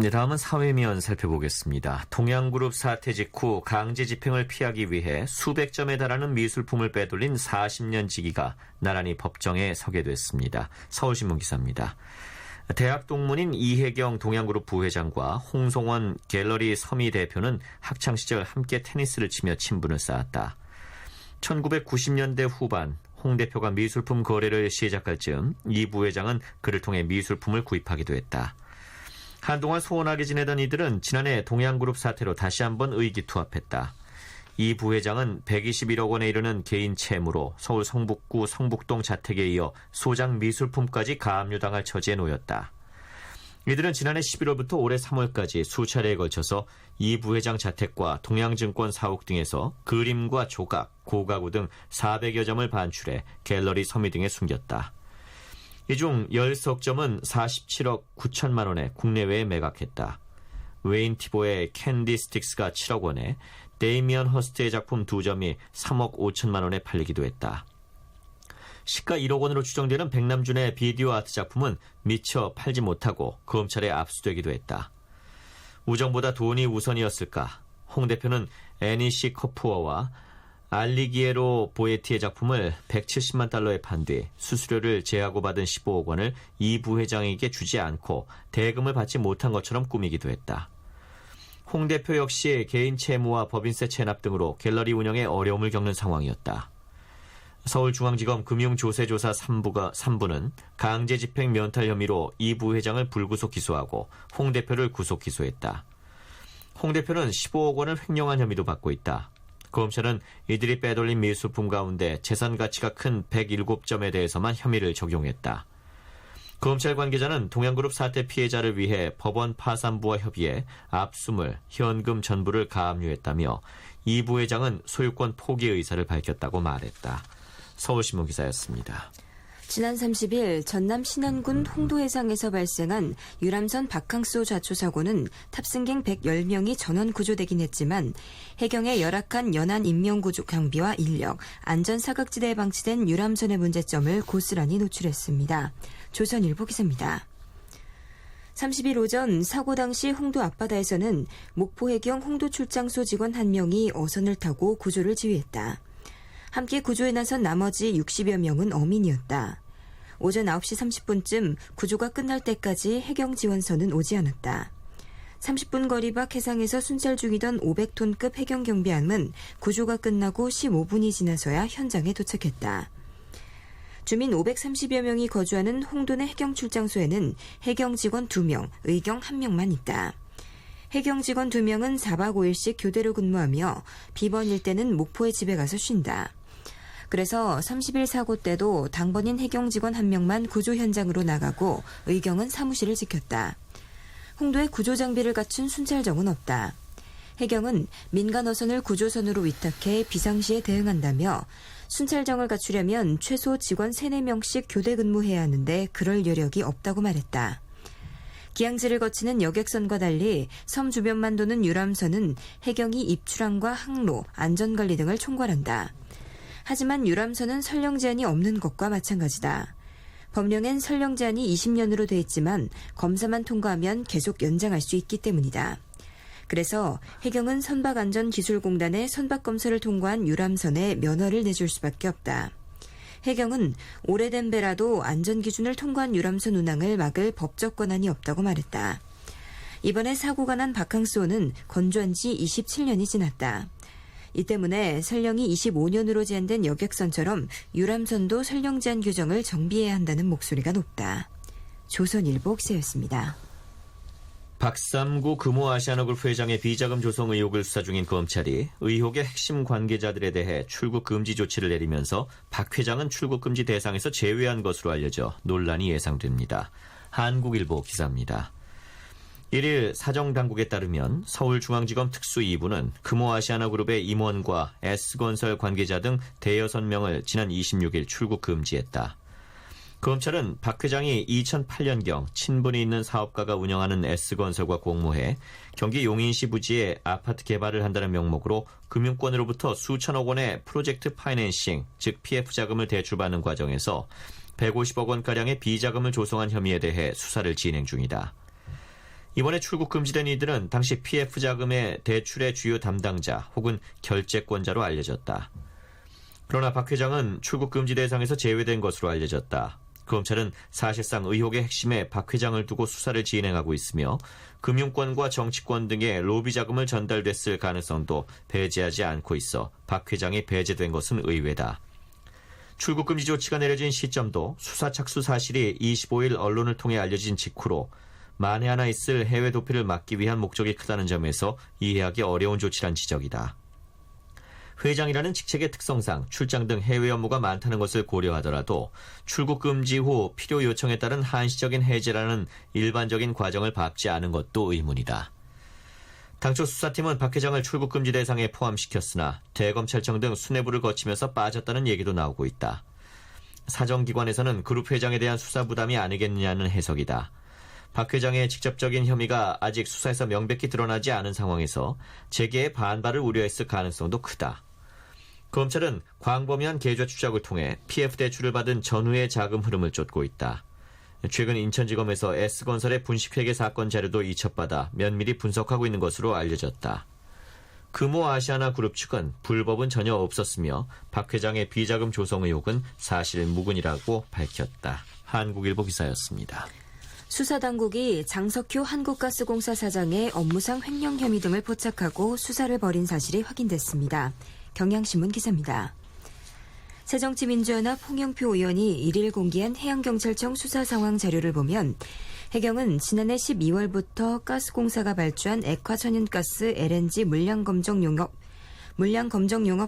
[SPEAKER 1] 네, 다음은 사회면 살펴보겠습니다. 동양그룹 사태 직후 강제 집행을 피하기 위해 수백 점에 달하는 미술품을 빼돌린 40년 지기가 나란히 법정에 서게 됐습니다. 서울신문 기사입니다. 대학 동문인 이혜경 동양그룹 부회장과 홍성원 갤러리 서미 대표는 학창시절 함께 테니스를 치며 친분을 쌓았다. 1990년대 후반 홍 대표가 미술품 거래를 시작할 즈음 이 부회장은 그를 통해 미술품을 구입하기도 했다. 한동안 소원하게 지내던 이들은 지난해 동양그룹 사태로 다시 한번 의기투합했다. 이 부회장은 121억 원에 이르는 개인 채무로 서울 성북구 성북동 자택에 이어 소장 미술품까지 가압류당할 처지에 놓였다. 이들은 지난해 11월부터 올해 3월까지 수차례에 걸쳐서 이 부회장 자택과 동양증권 사옥 등에서 그림과 조각, 고가구 등 400여 점을 반출해 갤러리 서미 등에 숨겼다. 이 중 10석점은 47억 9천만 원에 국내외에 매각했다. 웨인 티보의 캔디 스틱스가 7억 원에 데이미언 허스트의 작품 2점이 3억 5천만 원에 팔리기도 했다. 시가 1억 원으로 추정되는 백남준의 비디오 아트 작품은 미처 팔지 못하고 검찰에 압수되기도 했다. 우정보다 돈이 우선이었을까? 홍 대표는 애니시 커푸어와 알리기에로 보에티의 작품을 170만 달러에 판 뒤 수수료를 제하고 받은 15억 원을 이 부회장에게 주지 않고 대금을 받지 못한 것처럼 꾸미기도 했다. 홍 대표 역시 개인 채무와 법인세 체납 등으로 갤러리 운영에 어려움을 겪는 상황이었다. 서울중앙지검 금융조세조사 3부는 강제 집행 면탈 혐의로 이 부회장을 불구속 기소하고 홍 대표를 구속 기소했다. 홍 대표는 15억 원을 횡령한 혐의도 받고 있다. 검찰은 이들이 빼돌린 미술품 가운데 재산 가치가 큰 107점에 대해서만 혐의를 적용했다. 검찰 관계자는 동양그룹 사태 피해자를 위해 법원 파산부와 협의해 압수물, 현금 전부를 가압류했다며 이 부회장은 소유권 포기 의사를 밝혔다고 말했다. 서울신문 기사였습니다.
[SPEAKER 2] 지난 30일 전남 신안군 홍도해상에서 발생한 유람선 박항서 좌초 사고는 탑승객 110명이 전원 구조되긴 했지만 해경의 열악한 연안 인명구조 경비와 인력, 안전사각지대에 방치된 유람선의 문제점을 고스란히 노출했습니다. 조선일보 기사입니다. 30일 오전 사고 당시 홍도 앞바다에서는 목포해경 홍도출장소 직원 1명이 어선을 타고 구조를 지휘했다. 함께 구조에 나선 나머지 60여 명은 어민이었다. 오전 9시 30분쯤 구조가 끝날 때까지 해경 지원선은 오지 않았다. 30분 거리 밖 해상에서 순찰 중이던 500톤급 해경 경비함은 구조가 끝나고 15분이 지나서야 현장에 도착했다. 주민 530여 명이 거주하는 홍도 내 해경 출장소에는 해경 직원 2명, 의경 1명만 있다. 해경 직원 2명은 4박 5일씩 교대로 근무하며 비번일 때는 목포의 집에 가서 쉰다. 그래서 30일 사고 때도 당번인 해경 직원 1명만 구조 현장으로 나가고 의경은 사무실을 지켰다. 홍도에 구조 장비를 갖춘 순찰정은 없다. 해경은 민간 어선을 구조선으로 위탁해 비상시에 대응한다며 순찰정을 갖추려면 최소 직원 3, 4명씩 교대 근무해야 하는데 그럴 여력이 없다고 말했다. 기항지를 거치는 여객선과 달리 섬 주변만 도는 유람선은 해경이 입출항과 항로, 안전관리 등을 총괄한다. 하지만 유람선은 선령 제한이 없는 것과 마찬가지다. 법령엔 선령 제한이 20년으로 돼 있지만 검사만 통과하면 계속 연장할 수 있기 때문이다. 그래서 해경은 선박안전기술공단의 선박검사를 통과한 유람선에 면허를 내줄 수밖에 없다. 해경은 오래된 배라도 안전기준을 통과한 유람선 운항을 막을 법적 권한이 없다고 말했다. 이번에 사고가 난 박항서호는 건조한 지 27년이 지났다. 이 때문에 선령이 25년으로 제한된 여객선처럼 유람선도 선령 제한 규정을 정비해야 한다는 목소리가 높다. 조선일보 기사였습니다.
[SPEAKER 1] 박삼구 금호아시아나그룹 회장의 비자금 조성 의혹을 수사 중인 검찰이 의혹의 핵심 관계자들에 대해 출국 금지 조치를 내리면서 박 회장은 출국 금지 대상에서 제외한 것으로 알려져 논란이 예상됩니다. 한국일보 기사입니다. 1일 사정당국에 따르면 서울중앙지검 특수 2부는 금호아시아나그룹의 임원과 S건설 관계자 등 대여섯 명을 지난 26일 출국 금지했다. 검찰은 박 회장이 2008년경 친분이 있는 사업가가 운영하는 S건설과 공모해 경기 용인시 부지에 아파트 개발을 한다는 명목으로 금융권으로부터 수천억 원의 프로젝트 파이낸싱, 즉 PF 자금을 대출받는 과정에서 150억 원가량의 비자금을 조성한 혐의에 대해 수사를 진행 중이다. 이번에 출국 금지된 이들은 당시 PF 자금의 대출의 주요 담당자 혹은 결재권자로 알려졌다. 그러나 박 회장은 출국 금지 대상에서 제외된 것으로 알려졌다. 검찰은 사실상 의혹의 핵심에 박 회장을 두고 수사를 진행하고 있으며 금융권과 정치권 등의 로비 자금을 전달됐을 가능성도 배제하지 않고 있어 박 회장이 배제된 것은 의외다. 출국 금지 조치가 내려진 시점도 수사 착수 사실이 25일 언론을 통해 알려진 직후로 만에 하나 있을 해외 도피를 막기 위한 목적이 크다는 점에서 이해하기 어려운 조치란 지적이다. 회장이라는 직책의 특성상 출장 등 해외 업무가 많다는 것을 고려하더라도 출국 금지 후 필요 요청에 따른 한시적인 해제라는 일반적인 과정을 밟지 않은 것도 의문이다. 당초 수사팀은 박 회장을 출국 금지 대상에 포함시켰으나 대검찰청 등 수뇌부를 거치면서 빠졌다는 얘기도 나오고 있다. 사정기관에서는 그룹 회장에 대한 수사 부담이 아니겠느냐는 해석이다. 박 회장의 직접적인 혐의가 아직 수사에서 명백히 드러나지 않은 상황에서 재계의 반발을 우려했을 가능성도 크다. 검찰은 광범위한 계좌 추적을 통해 PF 대출을 받은 전후의 자금 흐름을 쫓고 있다. 최근 인천지검에서 S건설의 분식회계 사건 자료도 이첩받아 면밀히 분석하고 있는 것으로 알려졌다. 금호 아시아나 그룹 측은 불법은 전혀 없었으며 박 회장의 비자금 조성 의혹은 사실 무근이라고 밝혔다. 한국일보 기사였습니다.
[SPEAKER 2] 수사당국이 장석효 한국가스공사 사장의 업무상 횡령 혐의 등을 포착하고 수사를 벌인 사실이 확인됐습니다. 경향신문 기사입니다. 새정치민주연합 홍영표 의원이 1일 공개한 해양경찰청 수사 상황 자료를 보면 해경은 지난해 12월부터 가스공사가 발주한 액화천연가스 LNG 물량 검정 용업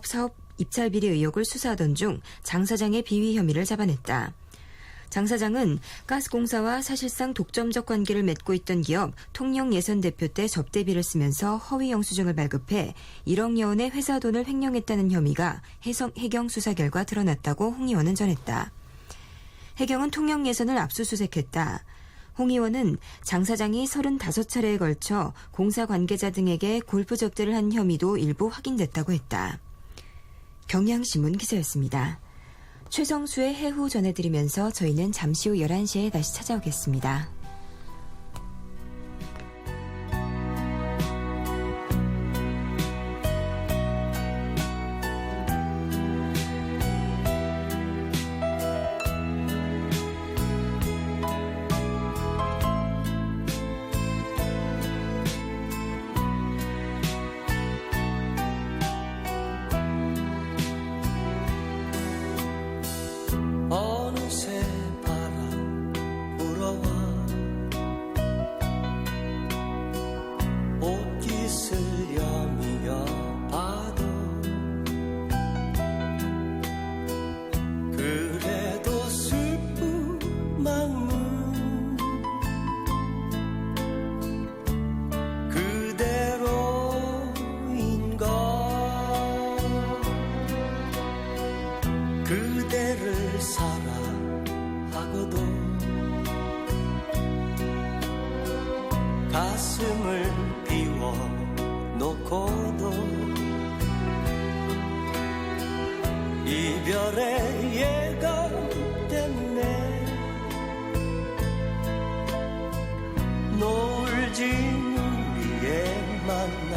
[SPEAKER 2] 사업 입찰 비리 의혹을 수사하던 중 장 사장의 비위 혐의를 잡아냈다. 장 사장은 가스공사와 사실상 독점적 관계를 맺고 있던 기업 통영예선 대표 때 접대비를 쓰면서 허위 영수증을 발급해 1억여 원의 회사 돈을 횡령했다는 혐의가 해경 수사 결과 드러났다고 홍 의원은 전했다. 해경은 통영예선을 압수수색했다. 홍 의원은 장 사장이 35차례에 걸쳐 공사 관계자 등에게 골프 접대를 한 혐의도 일부 확인됐다고 했다. 경향신문 기사였습니다. 최성수의 해후 전해드리면서 저희는 잠시 후 11시에 다시 찾아오겠습니다.
[SPEAKER 4] 어느새 바람 불어와 옷깃을 여미어 봐도 그래도 슬픈 마음은 그대로인걸 그대를 사랑하고도 가슴을 비워놓고도 이별의 예감 때문에 노을진 우리의 만남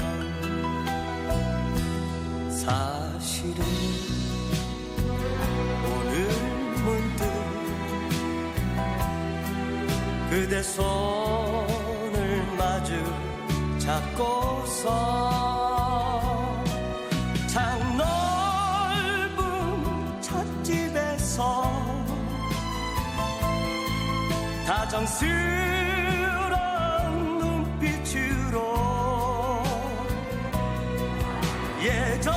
[SPEAKER 4] 사실은 오늘 문득 그대 손을 마주 잡고서 참 넓은 찻집에서 다정스러운 눈빛으로 예전에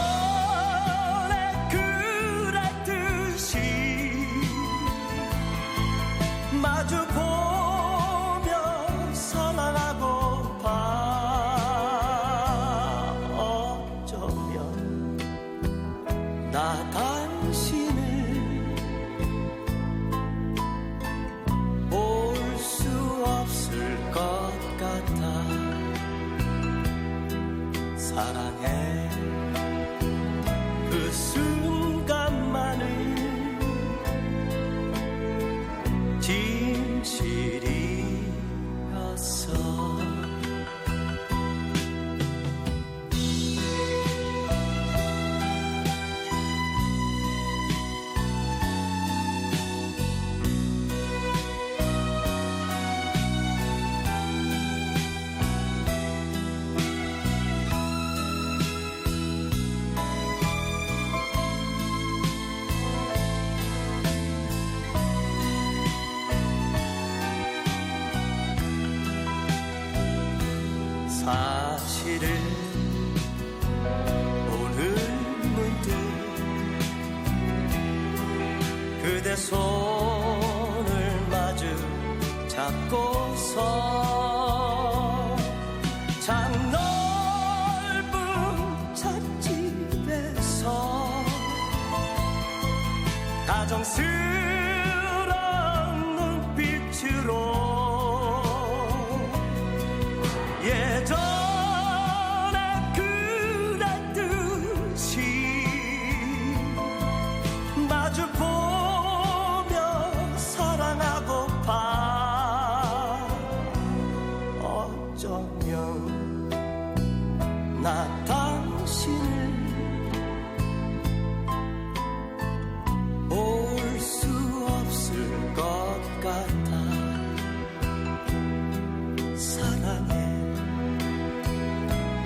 [SPEAKER 4] 그랬듯이 마주보며 사랑하고파 어쩌면 나 당신을 볼 수 없을 것 같아 사랑해 그 순간만은 진실이었어 사실은 오늘 문득 그대 손을 마주 잡고서 참 넓은 찻집에서 다정스러운 눈빛으로 예전에 그랬듯이 마주보며 사랑하고파 어쩌면 나 당신을 볼 수 없을 것 같아 사랑해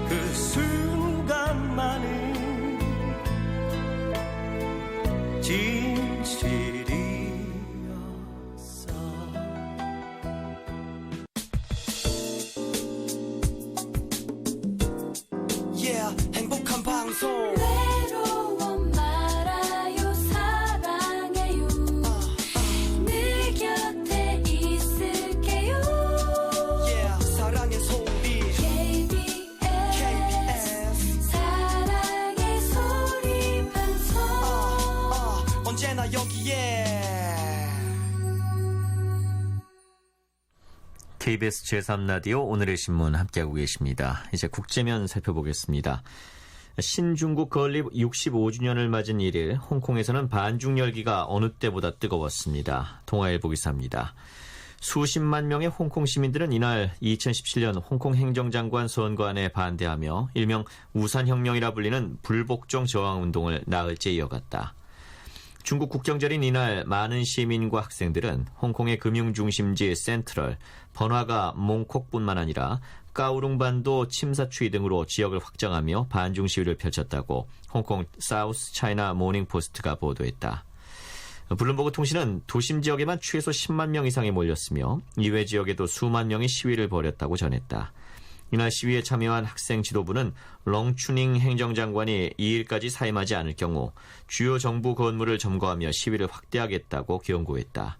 [SPEAKER 4] 그 순간만은 진실이었어. Yeah, 행복한 방송.
[SPEAKER 3] 외로워 말아요 사랑해요 늘 곁에 있을게요
[SPEAKER 4] Yeah, 사랑의 소리.
[SPEAKER 3] KBS 사랑의 소리 방송
[SPEAKER 4] 언제나 여기에.
[SPEAKER 1] KBS 제3라디오 오늘의 신문 함께하고 계십니다. 이제 국제면 살펴보겠습니다. 신중국 건립 65주년을 맞은 1일 홍콩에서는 반중 열기가 어느 때보다 뜨거웠습니다. 동아일보 기사입니다. 수십만 명의 홍콩 시민들은 이날 2017년 홍콩 행정장관 선거안에 반대하며 일명 우산혁명이라 불리는 불복종 저항운동을 나흘째 이어갔다. 중국 국경절인 이날 많은 시민과 학생들은 홍콩의 금융중심지 센트럴, 번화가 몽콕뿐만 아니라 까우룽반도 침사추이 등으로 지역을 확장하며 반중 시위를 펼쳤다고 홍콩 사우스 차이나 모닝포스트가 보도했다. 블룸버그 통신은 도심 지역에만 최소 10만 명 이상이 몰렸으며 이외 지역에도 수만 명이 시위를 벌였다고 전했다. 이날 시위에 참여한 학생 지도부는 렁추닝 행정장관이 2일까지 사임하지 않을 경우 주요 정부 건물을 점거하며 시위를 확대하겠다고 경고했다.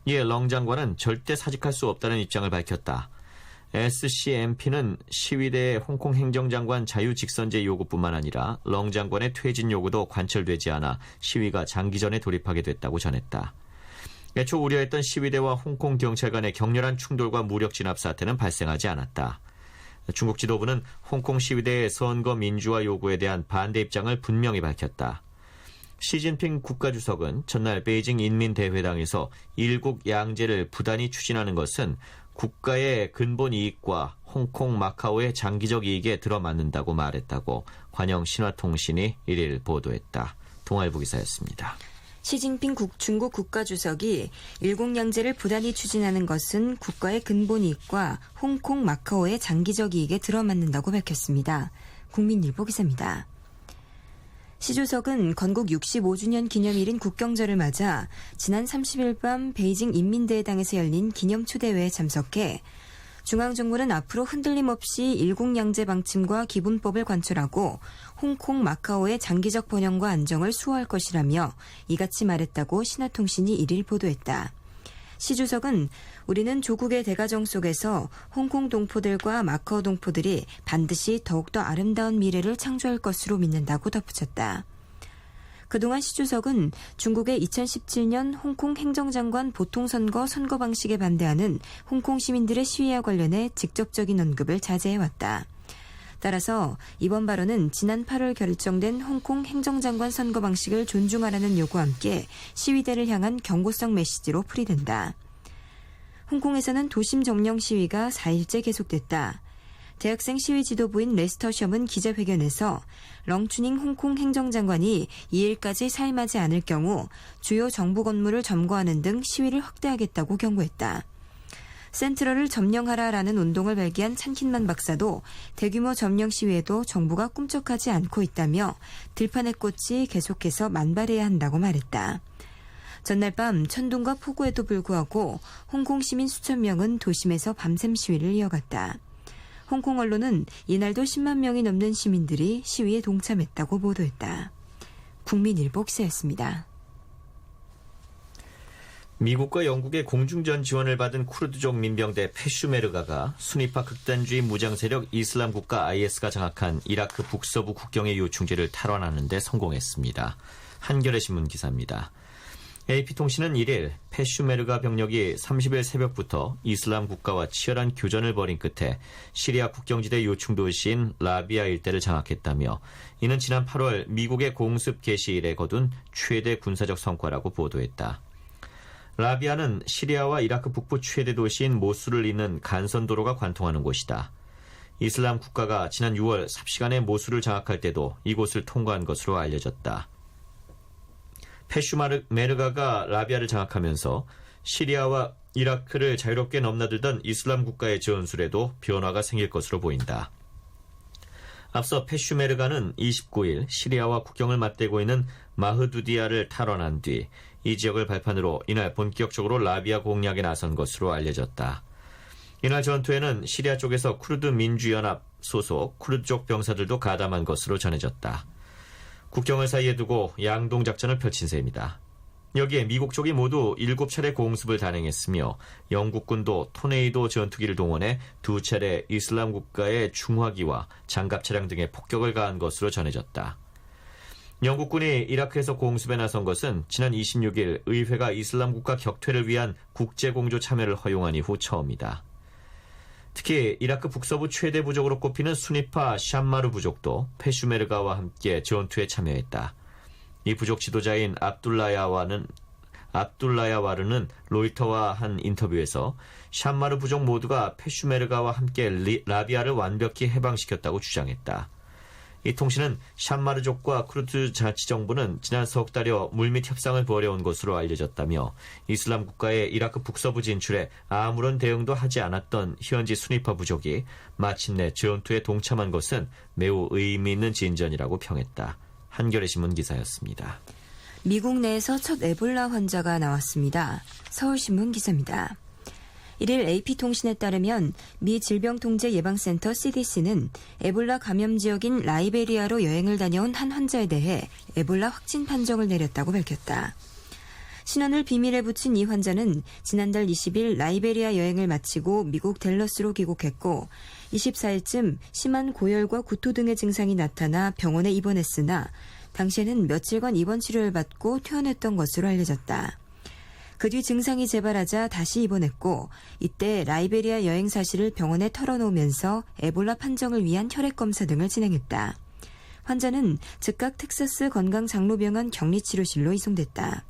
[SPEAKER 1] 이에 렁 장관은 절대 사직할 수 없다는 입장을 밝혔다. SCMP는 시위대의 홍콩 행정장관 자유직선제 요구뿐만 아니라 렁 장관의 퇴진 요구도 관철되지 않아 시위가 장기전에 돌입하게 됐다고 전했다. 애초 우려했던 시위대와 홍콩 경찰 간의 격렬한 충돌과 무력 진압 사태는 발생하지 않았다. 중국 지도부는 홍콩 시위대의 선거 민주화 요구에 대한 반대 입장을 분명히 밝혔다. 시진핑 국가주석은 전날 베이징 인민대회당에서 일국 양제를 부단히 추진하는 것은 국가의 근본 이익과 홍콩 마카오의 장기적 이익에 들어맞는다고 말했다고 관영 신화통신이 1일 보도했다. 동아일보 기사였습니다.
[SPEAKER 2] 시진핑 중국 국가주석이 일국양제를 부단히 추진하는 것은 국가의 근본 이익과 홍콩 마카오의 장기적 이익에 들어맞는다고 밝혔습니다. 국민일보 기사입니다. 시 주석은 건국 65주년 기념일인 국경절을 맞아 지난 30일 밤 베이징 인민대회당에서 열린 기념 초대회에 참석해 중앙정부는 앞으로 흔들림 없이 일국양제 방침과 기본법을 관철하고 홍콩, 마카오의 장기적 번영과 안정을 수호할 것이라며 이같이 말했다고 신화통신이 1일 보도했다. 시 주석은 우리는 조국의 대가정 속에서 홍콩 동포들과 마카오 동포들이 반드시 더욱더 아름다운 미래를 창조할 것으로 믿는다고 덧붙였다. 그동안 시 주석은 중국의 2017년 홍콩 행정장관 보통선거 선거 방식에 반대하는 홍콩 시민들의 시위와 관련해 직접적인 언급을 자제해왔다. 따라서 이번 발언은 지난 8월 결정된 홍콩 행정장관 선거 방식을 존중하라는 요구와 함께 시위대를 향한 경고성 메시지로 풀이된다. 홍콩에서는 도심 점령 시위가 4일째 계속됐다. 대학생 시위 지도부인 레스터 셴은 기자회견에서 렁추닝 홍콩 행정장관이 2일까지 사임하지 않을 경우 주요 정부 건물을 점거하는 등 시위를 확대하겠다고 경고했다. 센트럴을 점령하라라는 운동을 발기한 찬킨만 박사도 대규모 점령 시위에도 정부가 꿈쩍하지 않고 있다며 들판의 꽃이 계속해서 만발해야 한다고 말했다. 전날 밤 천둥과 폭우에도 불구하고 홍콩 시민 수천 명은 도심에서 밤샘 시위를 이어갔다. 홍콩 언론은 이날도 10만 명이 넘는 시민들이 시위에 동참했다고 보도했다. 국민일보 기사였습니다.
[SPEAKER 1] 미국과 영국의 공중전 지원을 받은 쿠르드족 민병대 페슈메르가가 수니파 극단주의 무장 세력 이슬람 국가 IS가 장악한 이라크 북서부 국경의 요충지를 탈환하는 데 성공했습니다. 한겨레 신문 기사입니다. AP통신은 1일 페슈메르가 병력이 30일 새벽부터 이슬람 국가와 치열한 교전을 벌인 끝에 시리아 국경지대 요충 도시인 라비아 일대를 장악했다며 이는 지난 8월 미국의 공습 개시 이래 거둔 최대 군사적 성과라고 보도했다. 라비아는 시리아와 이라크 북부 최대 도시인 모술을 잇는 간선도로가 관통하는 곳이다. 이슬람 국가가 지난 6월 삽시간에 모술을 장악할 때도 이곳을 통과한 것으로 알려졌다. 페슈메르가가 라비아를 장악하면서 시리아와 이라크를 자유롭게 넘나들던 이슬람 국가의 전술에도 변화가 생길 것으로 보인다. 앞서 페슈메르가는 29일 시리아와 국경을 맞대고 있는 마흐두디아를 탈환한 뒤 이 지역을 발판으로 이날 본격적으로 라비아 공략에 나선 것으로 알려졌다. 이날 전투에는 시리아 쪽에서 쿠르드 민주연합 소속 쿠르드족 병사들도 가담한 것으로 전해졌다. 국경을 사이에 두고 양동작전을 펼친 셈이다. 여기에 미국 쪽이 모두 7차례 공습을 단행했으며 영국군도 토네이도 전투기를 동원해 2차례 이슬람 국가의 중화기와 장갑 차량 등의 폭격을 가한 것으로 전해졌다. 영국군이 이라크에서 공습에 나선 것은 지난 26일 의회가 이슬람 국가 격퇴를 위한 국제공조 참여를 허용한 이후 처음이다. 특히 이라크 북서부 최대 부족으로 꼽히는 수니파 샴마르 부족도 페슈메르가와 함께 전투에 참여했다. 이 부족 지도자인 압둘라야와르는 로이터와 한 인터뷰에서 샴마르 부족 모두가 페슈메르가와 함께 라비아를 완벽히 해방시켰다고 주장했다. 이 통신은 샴마르족과 쿠르드 자치정부는 지난 석 달여 물밑 협상을 벌여온 것으로 알려졌다며 이슬람 국가의 이라크 북서부 진출에 아무런 대응도 하지 않았던 현지 수니파 부족이 마침내 전투에 동참한 것은 매우 의미 있는 진전이라고 평했다. 한겨레 신문 기사였습니다.
[SPEAKER 2] 미국 내에서 첫 에볼라 환자가 나왔습니다. 서울신문 기사입니다. 1일 AP통신에 따르면 미 질병통제예방센터 CDC는 에볼라 감염 지역인 라이베리아로 여행을 다녀온 한 환자에 대해 에볼라 확진 판정을 내렸다고 밝혔다. 신원을 비밀에 붙인 이 환자는 지난달 20일 라이베리아 여행을 마치고 미국 댈러스로 귀국했고 24일쯤 심한 고열과 구토 등의 증상이 나타나 병원에 입원했으나 당시에는 며칠간 입원 치료를 받고 퇴원했던 것으로 알려졌다. 그 뒤 증상이 재발하자 다시 입원했고 이때 라이베리아 여행 사실을 병원에 털어놓으면서 에볼라 판정을 위한 혈액 검사 등을 진행했다. 환자는 즉각 텍사스 건강장로병원 격리치료실로 이송됐다.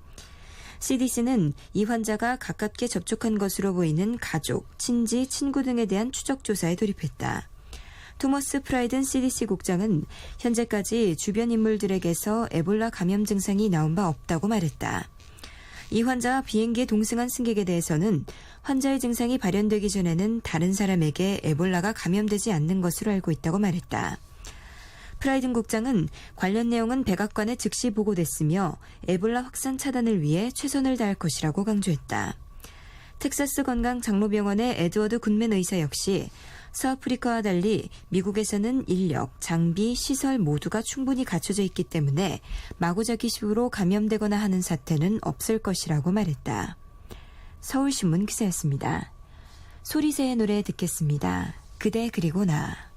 [SPEAKER 2] CDC는 이 환자가 가깝게 접촉한 것으로 보이는 가족, 친지, 친구 등에 대한 추적 조사에 돌입했다. 토머스 프라이든 CDC 국장은 현재까지 주변 인물들에게서 에볼라 감염 증상이 나온 바 없다고 말했다. 이 환자와 비행기에 동승한 승객에 대해서는 환자의 증상이 발현되기 전에는 다른 사람에게 에볼라가 감염되지 않는 것으로 알고 있다고 말했다. 프라이든 국장은 관련 내용은 백악관에 즉시 보고됐으며 에볼라 확산 차단을 위해 최선을 다할 것이라고 강조했다. 텍사스 건강장로병원의 에드워드 굿맨 의사 역시 서아프리카와 달리 미국에서는 인력, 장비, 시설 모두가 충분히 갖춰져 있기 때문에 마구잡이식으로 감염되거나 하는 사태는 없을 것이라고 말했다. 서울신문 기사였습니다. 소리새의 노래 듣겠습니다. 그대 그리고 나.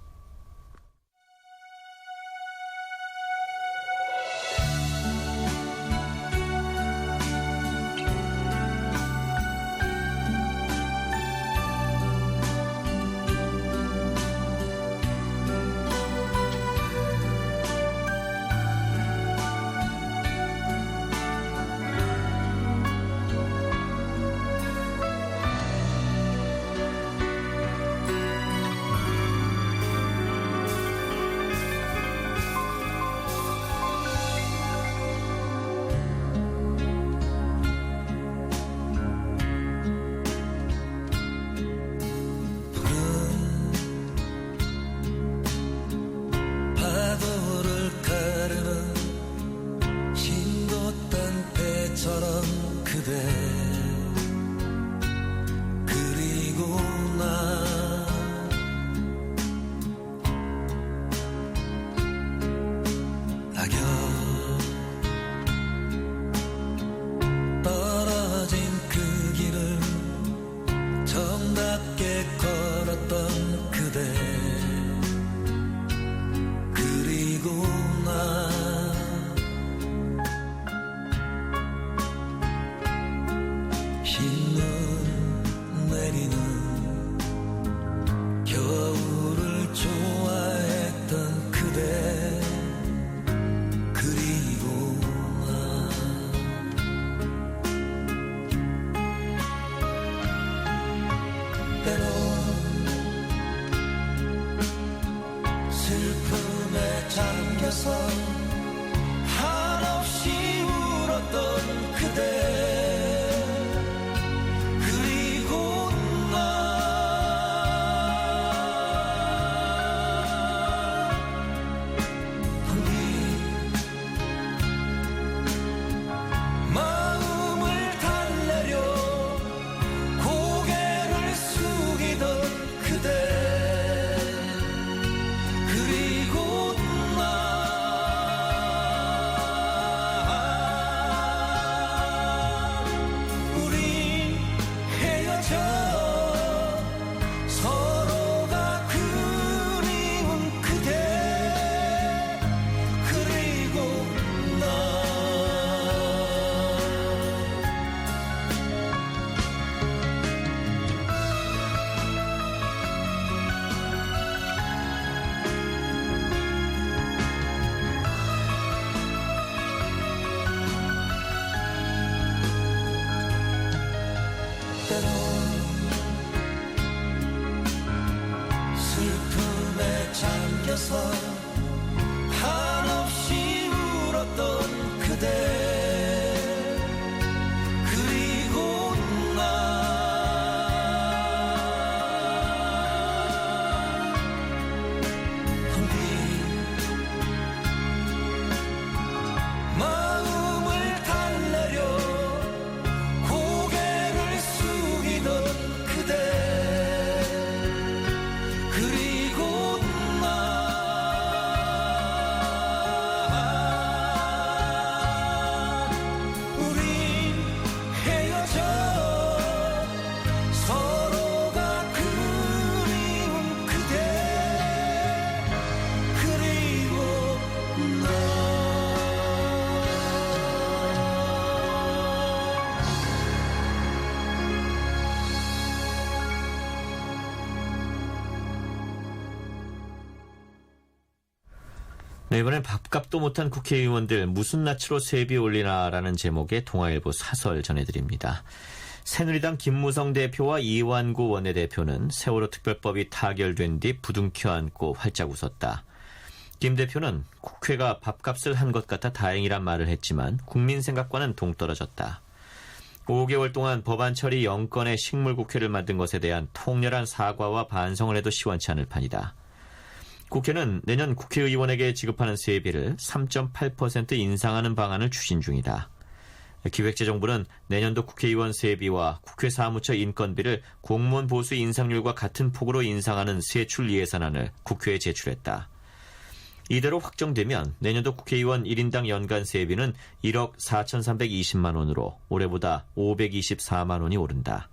[SPEAKER 4] 잠겨서 한없이 울었던 그대 그리고 마음을 달래려 고개를 숙이던 그대 그리고 우리 헤어져 서로가 그리운 그대 그리고 슬픔에 잠겨서 한없이 울었던 그대 그리고 마음을 달래려 고개를 숙이던 그대 그리고 우린 헤어져 서로가 그리운 그대 그리고
[SPEAKER 1] 네, 이번엔 밥값도 못한 국회의원들 무슨 낯으로 세비 올리나라는 제목의 동아일보 사설 전해드립니다. 새누리당 김무성 대표와 이완구 원내대표는 세월호 특별법이 타결된 뒤 부둥켜 안고 활짝 웃었다. 김 대표는 국회가 밥값을 한 것 같아 다행이란 말을 했지만 국민 생각과는 동떨어졌다. 5개월 동안 법안 처리 0건의 식물국회를 만든 것에 대한 통렬한 사과와 반성을 해도 시원치 않을 판이다. 국회는 내년 국회의원에게 지급하는 세비를 3.8% 인상하는 방안을 추진 중이다. 기획재정부는 내년도 국회의원 세비와 국회 사무처 인건비를 공무원 보수 인상률과 같은 폭으로 인상하는 세출 예산안을 국회에 제출했다. 이대로 확정되면 내년도 국회의원 1인당 연간 세비는 1억 4,320만 원으로 올해보다 524만 원이 오른다.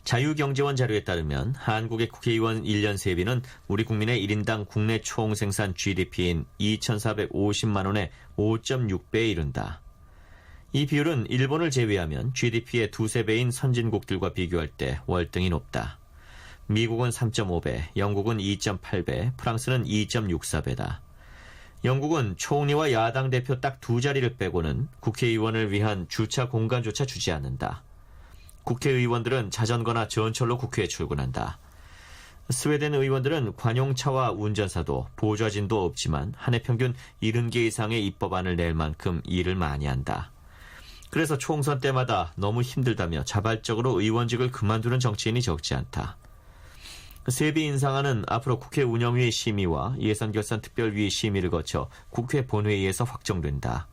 [SPEAKER 1] 자유경제원 자료에 따르면 한국의 국회의원 1년 세비는 우리 국민의 1인당 국내 총생산 GDP인 2,450만 원의 5.6배에 이른다. 이 비율은 일본을 제외하면 GDP의 두세 배인 선진국들과 비교할 때 월등히 높다. 미국은 3.5배, 영국은 2.8배, 프랑스는 2.64배다. 영국은 총리와 야당 대표 딱 두 자리를 빼고는 국회의원을 위한 주차 공간조차 주지 않는다. 국회의원들은 자전거나 전철로 국회에 출근한다. 스웨덴 의원들은 관용차와 운전사도 보좌진도 없지만 한 해 평균 70개 이상의 입법안을 낼 만큼 일을 많이 한다. 그래서 총선 때마다 너무 힘들다며 자발적으로 의원직을 그만두는 정치인이 적지 않다. 세비 인상안은 앞으로 국회 운영위 심의와 예산결산특별위 심의를 거쳐 국회 본회의에서 확정된다.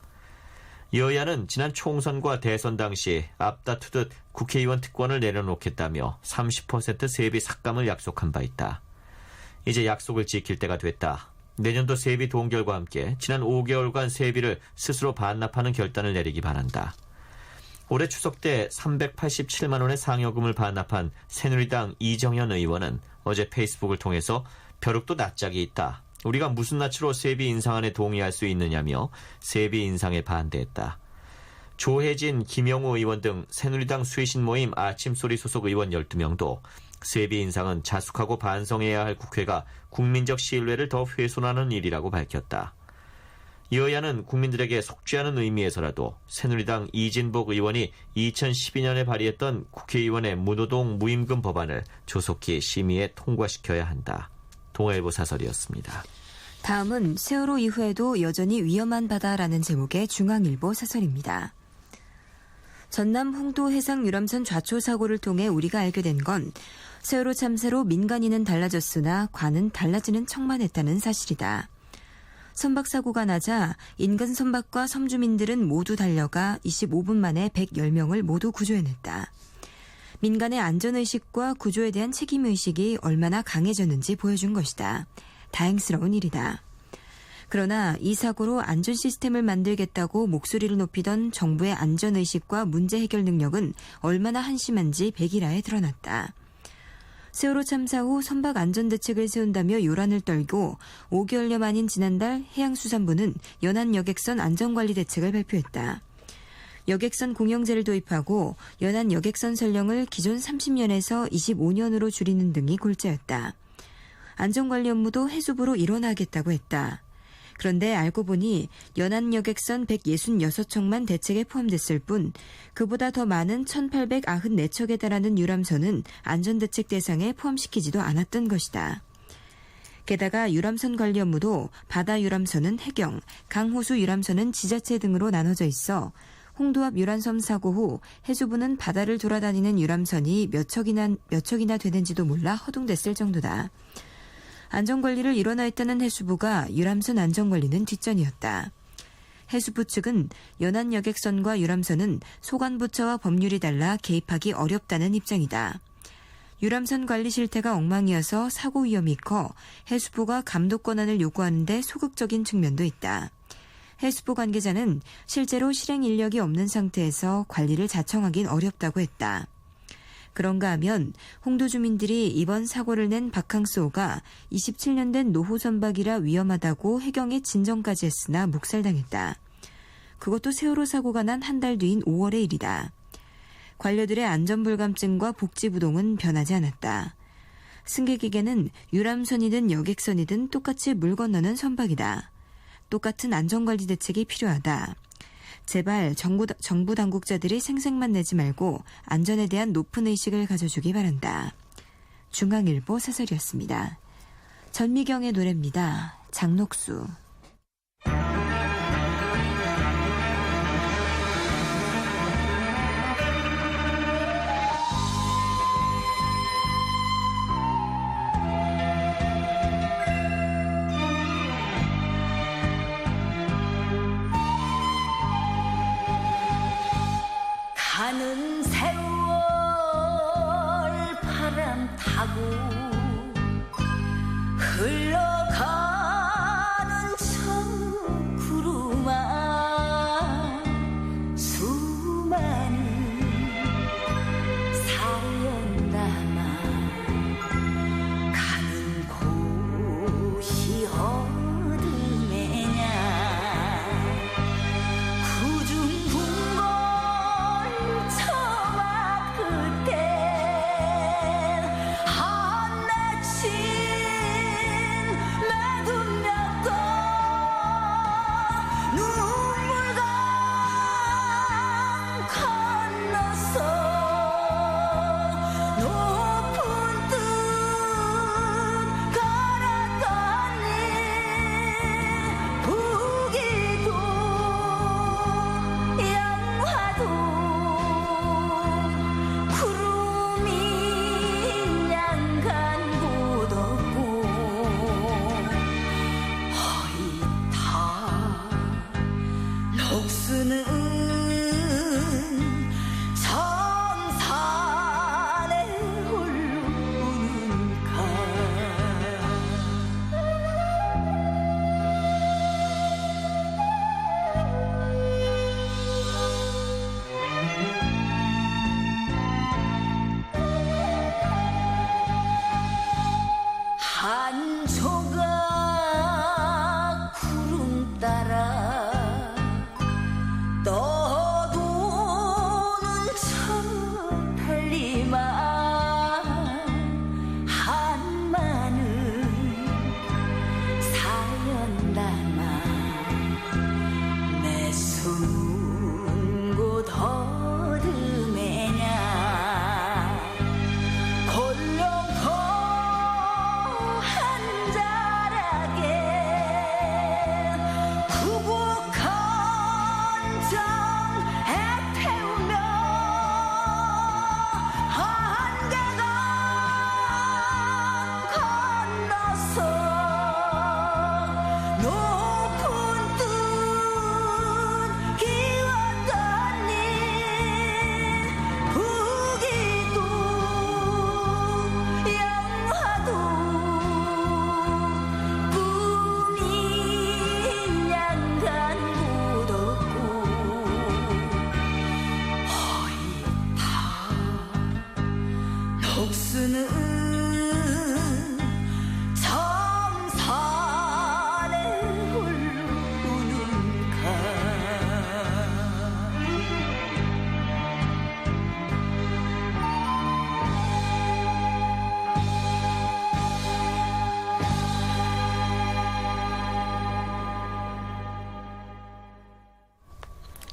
[SPEAKER 1] 여야는 지난 총선과 대선 당시 앞다투듯 국회의원 특권을 내려놓겠다며 30% 세비 삭감을 약속한 바 있다. 이제 약속을 지킬 때가 됐다. 내년도 세비 동결과 함께 지난 5개월간 세비를 스스로 반납하는 결단을 내리기 바란다. 올해 추석 때 387만 원의 상여금을 반납한 새누리당 이정현 의원은 어제 페이스북을 통해서 벼룩도 낯짝이 있다. 우리가 무슨 낯으로 세비 인상안에 동의할 수 있느냐며 세비 인상에 반대했다. 조혜진, 김영우 의원 등 새누리당 쇄신 모임 아침소리 소속 의원 12명도 세비 인상은 자숙하고 반성해야 할 국회가 국민적 신뢰를 더 훼손하는 일이라고 밝혔다. 여야는 국민들에게 속죄하는 의미에서라도 새누리당 이진복 의원이 2012년에 발의했던 국회의원의 무노동 무임금 법안을 조속히 심의에 통과시켜야 한다. 동아일보 사설이었습니다.
[SPEAKER 2] 다음은 세월호 이후에도 여전히 위험한 바다라는 제목의 중앙일보 사설입니다. 전남 홍도 해상 유람선 좌초 사고를 통해 우리가 알게 된 건 세월호 참사로 민간인은 달라졌으나 관은 달라지는 척만 했다는 사실이다. 선박 사고가 나자 인근 선박과 섬주민들은 모두 달려가 25분 만에 110명을 모두 구조해냈다. 민간의 안전의식과 구조에 대한 책임의식이 얼마나 강해졌는지 보여준 것이다. 다행스러운 일이다. 그러나 이 사고로 안전 시스템을 만들겠다고 목소리를 높이던 정부의 안전의식과 문제 해결 능력은 얼마나 한심한지 백일하에 드러났다. 세월호 참사 후 선박 안전대책을 세운다며 요란을 떨고 5개월여 만인 지난달 해양수산부는 연안 여객선 안전관리 대책을 발표했다. 여객선 공영제를 도입하고 연안 여객선 선령을 기존 30년에서 25년으로 줄이는 등이 골자였다. 안전관리 업무도 해수부로 일원하겠다고 했다. 그런데 알고 보니 연안 여객선 166척만 대책에 포함됐을 뿐 그보다 더 많은 1894척에 달하는 유람선은 안전대책 대상에 포함시키지도 않았던 것이다. 게다가 유람선 관리 업무도 바다 유람선은 해경, 강호수 유람선은 지자체 등으로 나눠져 있어 홍도 앞 유람선 사고 후 해수부는 바다를 돌아다니는 유람선이 몇 척이나 되는지도 몰라 허둥댔을 정도다. 안전관리를 일원화했다는 해수부가 유람선 안전관리는 뒷전이었다. 해수부 측은 연안 여객선과 유람선은 소관부처와 법률이 달라 개입하기 어렵다는 입장이다. 유람선 관리 실태가 엉망이어서 사고 위험이 커 해수부가 감독 권한을 요구하는데 소극적인 측면도 있다. 해수부 관계자는 실제로 실행 인력이 없는 상태에서 관리를 자청하긴 어렵다고 했다. 그런가 하면 홍도 주민들이 이번 사고를 낸 바캉스호가 27년 된 노후 선박이라 위험하다고 해경에 진정까지 했으나 묵살당했다. 그것도 세월호 사고가 난 한 달 뒤인 5월의 일이다. 관료들의 안전불감증과 복지부동은 변하지 않았다. 승객에게는 유람선이든 여객선이든 똑같이 물 건너는 선박이다. 똑같은 안전관리 대책이 필요하다. 제발 정부 당국자들이 생색만 내지 말고 안전에 대한 높은 의식을 가져주기 바란다. 중앙일보 사설이었습니다. 전미경의 노래입니다. 장녹수.
[SPEAKER 5] 가는 세월 바람 타고 흘러가는 저 구름아 수많은 사연 담아 가는 곳이 어둠에냐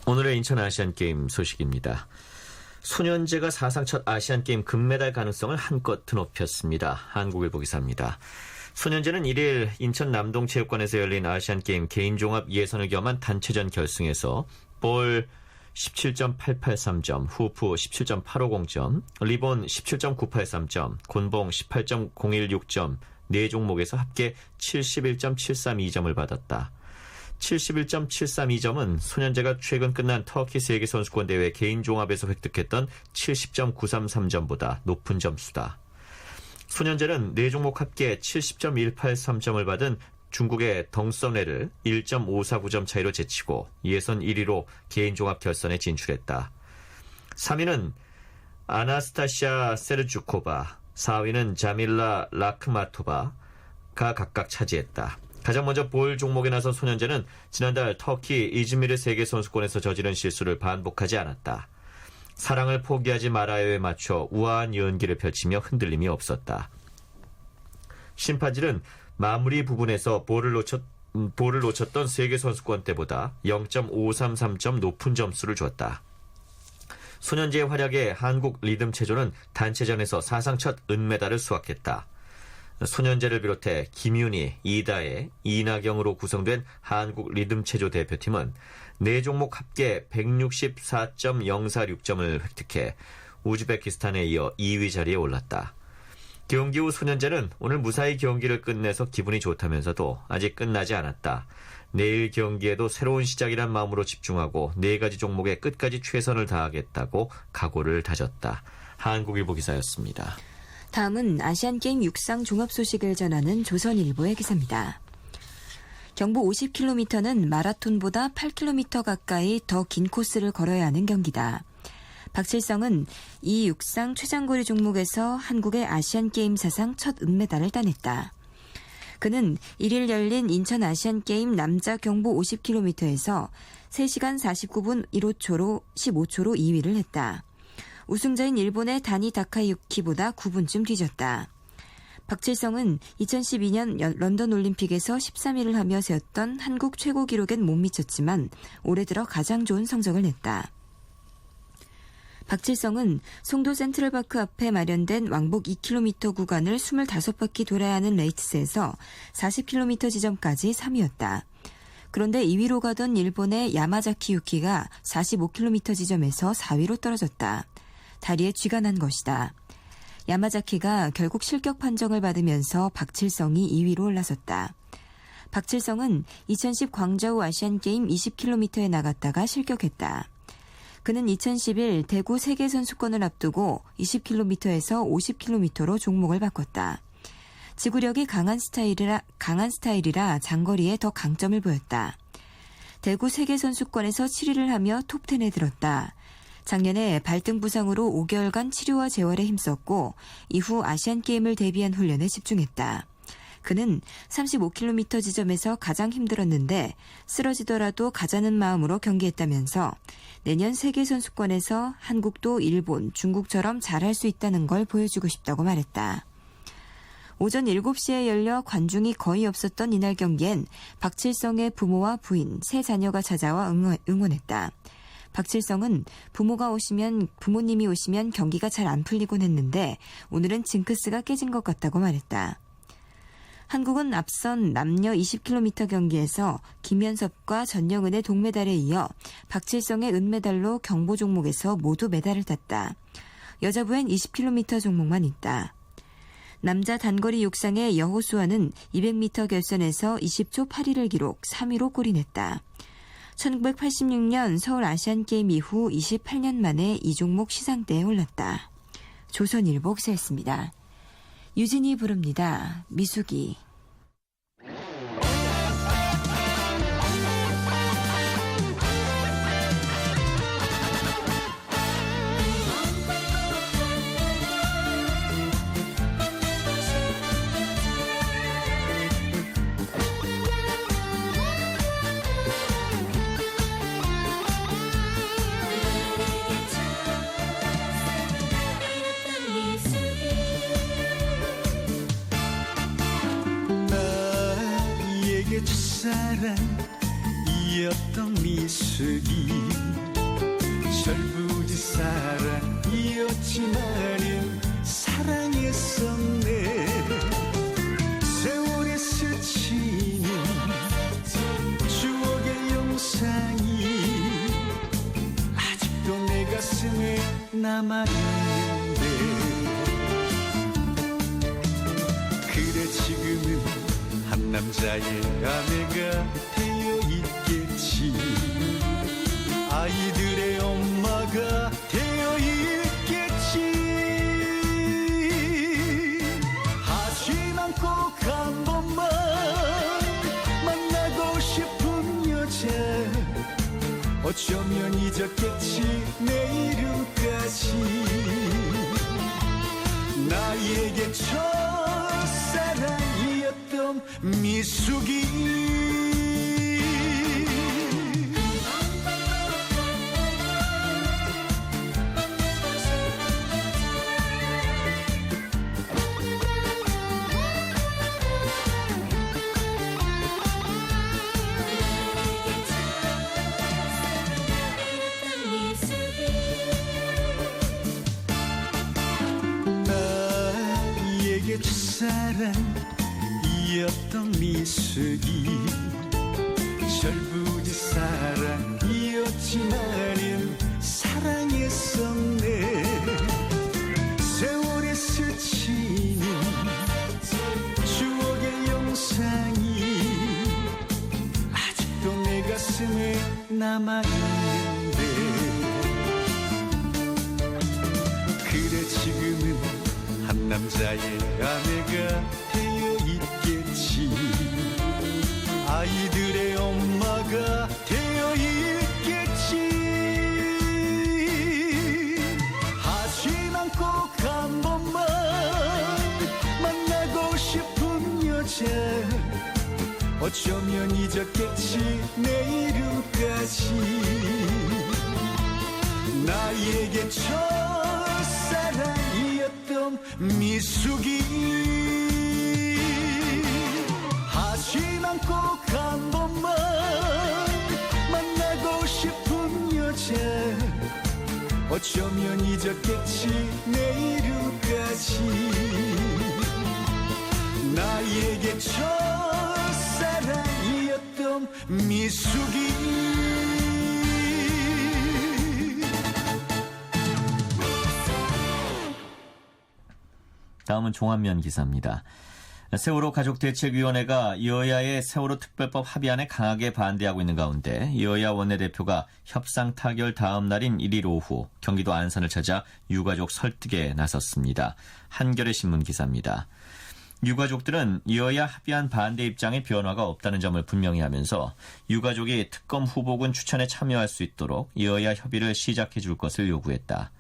[SPEAKER 1] 오늘의 인천 아시안게임 소식입니다. 소년제가 사상 첫 아시안게임 금메달 가능성을 한껏 드높였습니다. 한국일보 기사입니다. 소년제는 1일 인천 남동체육관에서 열린 아시안게임 개인종합 예선을 겸한 단체전 결승에서 볼 17.883점, 후프 17.850점, 리본 17.983점, 곤봉 18.016점, 4종목에서 합계 71.732점을 받았다. 71.732점은 소년제가 최근 끝난 터키 세계선수권대회 개인종합에서 획득했던 70.933점보다 높은 점수다. 소년제는 4종목 합계 70.183점을 받은 중국의 덩서네를 1.549점 차이로 제치고 예선 1위로 개인종합 결선에 진출했다. 3위는 아나스타시아 세르주코바, 4위는 자밀라 라크마토바가 각각 차지했다. 가장 먼저 볼 종목에 나선 소년제는 지난달 터키 이즈미르 세계선수권에서 저지른 실수를 반복하지 않았다. 사랑을 포기하지 말아요에 맞춰 우아한 연기를 펼치며 흔들림이 없었다. 심판진은 마무리 부분에서 볼을 놓쳤던 세계선수권 때보다 0.533점 높은 점수를 줬다. 소년제의 활약에 한국 리듬체조는 단체전에서 사상 첫 은메달을 수확했다. 소년제를 비롯해 김윤희, 이다혜, 이나경으로 구성된 한국 리듬체조 대표팀은 4종목 합계 164.046점을 획득해 우즈베키스탄에 이어 2위 자리에 올랐다. 경기 후 소년제는 오늘 무사히 경기를 끝내서 기분이 좋다면서도 아직 끝나지 않았다. 내일 경기에도 새로운 시작이란 마음으로 집중하고 4가지 종목에 끝까지 최선을 다하겠다고 각오를 다졌다. 한국일보 기사였습니다.
[SPEAKER 2] 다음은 아시안게임 육상 종합 소식을 전하는 조선일보의 기사입니다. 경보 50km는 마라톤보다 8km 가까이 더 긴 코스를 걸어야 하는 경기다. 박칠성은 이 육상 최장거리 종목에서 한국의 아시안게임 사상 첫 은메달을 따냈다. 그는 1일 열린 인천 아시안게임 남자 경보 50km에서 3시간 49분 15초로 2위를 했다. 우승자인 일본의 다니 다카유키보다 9분쯤 뒤졌다. 박칠성은 2012년 런던 올림픽에서 13위를 하며 세웠던 한국 최고 기록엔 못 미쳤지만 올해 들어 가장 좋은 성적을 냈다. 박칠성은 송도 센트럴파크 앞에 마련된 왕복 2km 구간을 25바퀴 돌아야 하는 레이스에서 40km 지점까지 3위였다. 그런데 2위로 가던 일본의 야마자키 유키가 45km 지점에서 4위로 떨어졌다. 다리에 쥐가 난 것이다. 야마자키가 결국 실격 판정을 받으면서 박칠성이 2위로 올라섰다. 박칠성은 2010 광저우 아시안게임 20km에 나갔다가 실격했다. 그는 2011 대구 세계선수권을 앞두고 20km에서 50km로 종목을 바꿨다. 지구력이 강한 스타일이라 장거리에 더 강점을 보였다. 대구 세계선수권에서 7위를 하며 톱10에 들었다. 작년에 발등 부상으로 5개월간 치료와 재활에 힘썼고 이후 아시안게임을 대비한 훈련에 집중했다. 그는 35km 지점에서 가장 힘들었는데 쓰러지더라도 가자는 마음으로 경기했다면서 내년 세계선수권에서 한국도 일본, 중국처럼 잘할 수 있다는 걸 보여주고 싶다고 말했다. 오전 7시에 열려 관중이 거의 없었던 이날 경기엔 박칠성의 부모와 부인, 세 자녀가 찾아와 응원했다. 박칠성은 부모님이 오시면 경기가 잘 안 풀리곤 했는데 오늘은 징크스가 깨진 것 같다고 말했다. 한국은 앞선 남녀 20km 경기에서 김연섭과 전영은의 동메달에 이어 박칠성의 은메달로 경보 종목에서 모두 메달을 땄다. 여자부엔 20km 종목만 있다. 남자 단거리 육상의 여호수아는 200m 결선에서 20초 8위를 기록 3위로 골인했다. 1986년 서울 아시안게임 이후 28년 만에 이 종목 시상대에 올랐다. 조선일보 기사였습니다. 유진이 부릅니다. 미숙이.
[SPEAKER 4] 첫사랑 사랑이었던 미숙이 철부지 사랑이었지만은 사랑했었네. 세월에 스치는 추억의 영상이 아직도 내 가슴에 남아있는데, 그래 지금은 한 남자의 아내가 되어 있겠지. 아이들의 엄마가 되어 있겠지. 하지만 꼭 한 번만 만나고 싶은 여자, 어쩌면 잊었겠지 내 이름까지. 나에게 첫사랑이었던 미숙이. 나에게 첫사랑이었던 미숙이 철부지 사랑이었지만은 사랑했었네. 세월에 스치는 추억의 영상이 아직도 내 가슴에 남아있는데, 그래 지금은 한 남자의 아내가 되어 있겠지. 아이들의 엄마가 되어 있겠지. 하지만 꼭 한 번만 만나고 싶은 여자, 어쩌면 잊었겠지 내 이름까지. 나에게 첫사랑이었던 미숙이. 하지만 꼭 한 번만 만나고 싶은 여자, 어쩌면 잊었겠지 내 이름까지. 나에게 첫사랑이었던 미숙이.
[SPEAKER 1] 다음은 종합면 기사입니다. 세월호 가족대책위원회가 여야의 세월호 특별법 합의안에 강하게 반대하고 있는 가운데 여야 원내대표가 협상 타결 다음 날인 1일 오후 경기도 안산을 찾아 유가족 설득에 나섰습니다. 한겨레 신문 기사입니다. 유가족들은 여야 합의안 반대 입장에 변화가 없다는 점을 분명히 하면서 유가족이 특검 후보군 추천에 참여할 수 있도록 여야 협의를 시작해 줄 것을 요구했다.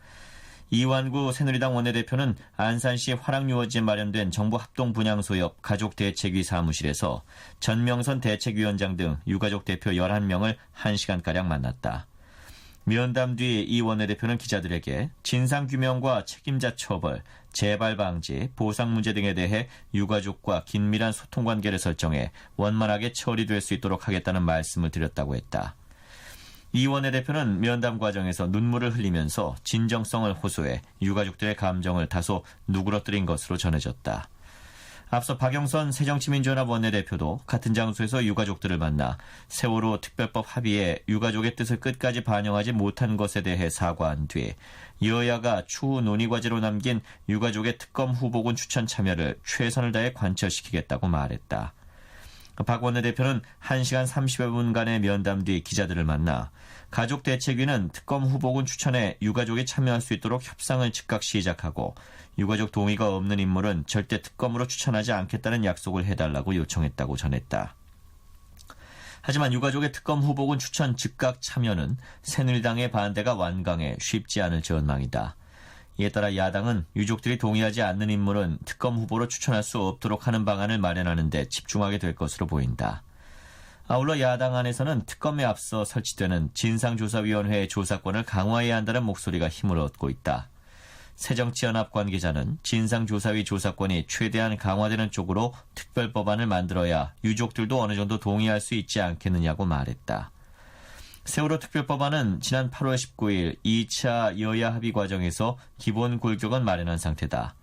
[SPEAKER 1] 이완구 새누리당 원내대표는 안산시 화랑유원지에 마련된 정부 합동분향소 옆 가족대책위 사무실에서 전명선 대책위원장 등 유가족 대표 11명을 1시간가량 만났다. 면담 뒤 이 원내대표는 기자들에게 진상규명과 책임자 처벌, 재발 방지, 보상 문제 등에 대해 유가족과 긴밀한 소통관계를 설정해 원만하게 처리될 수 있도록 하겠다는 말씀을 드렸다고 했다. 이 원내대표는 면담 과정에서 눈물을 흘리면서 진정성을 호소해 유가족들의 감정을 다소 누그러뜨린 것으로 전해졌다. 앞서 박영선 새정치민주연합 원내대표도 같은 장소에서 유가족들을 만나 세월호 특별법 합의에 유가족의 뜻을 끝까지 반영하지 못한 것에 대해 사과한 뒤 여야가 추후 논의 과제로 남긴 유가족의 특검 후보군 추천 참여를 최선을 다해 관철시키겠다고 말했다. 박 원내대표는 1시간 30여 분간의 면담 뒤 기자들을 만나 가족대책위는 특검 후보군 추천에 유가족이 참여할 수 있도록 협상을 즉각 시작하고 유가족 동의가 없는 인물은 절대 특검으로 추천하지 않겠다는 약속을 해달라고 요청했다고 전했다. 하지만 유가족의 특검 후보군 추천 즉각 참여는 새누리당의 반대가 완강해 쉽지 않을 전망이다. 이에 따라 야당은 유족들이 동의하지 않는 인물은 특검 후보로 추천할 수 없도록 하는 방안을 마련하는 데 집중하게 될 것으로 보인다. 아울러 야당 안에서는 특검에 앞서 설치되는 진상조사위원회의 조사권을 강화해야 한다는 목소리가 힘을 얻고 있다. 새정치연합 관계자는 진상조사위 조사권이 최대한 강화되는 쪽으로 특별법안을 만들어야 유족들도 어느 정도 동의할 수 있지 않겠느냐고 말했다. 세월호 특별법안은 지난 8월 19일 2차 여야 합의 과정에서 기본 골격은 마련한 상태다.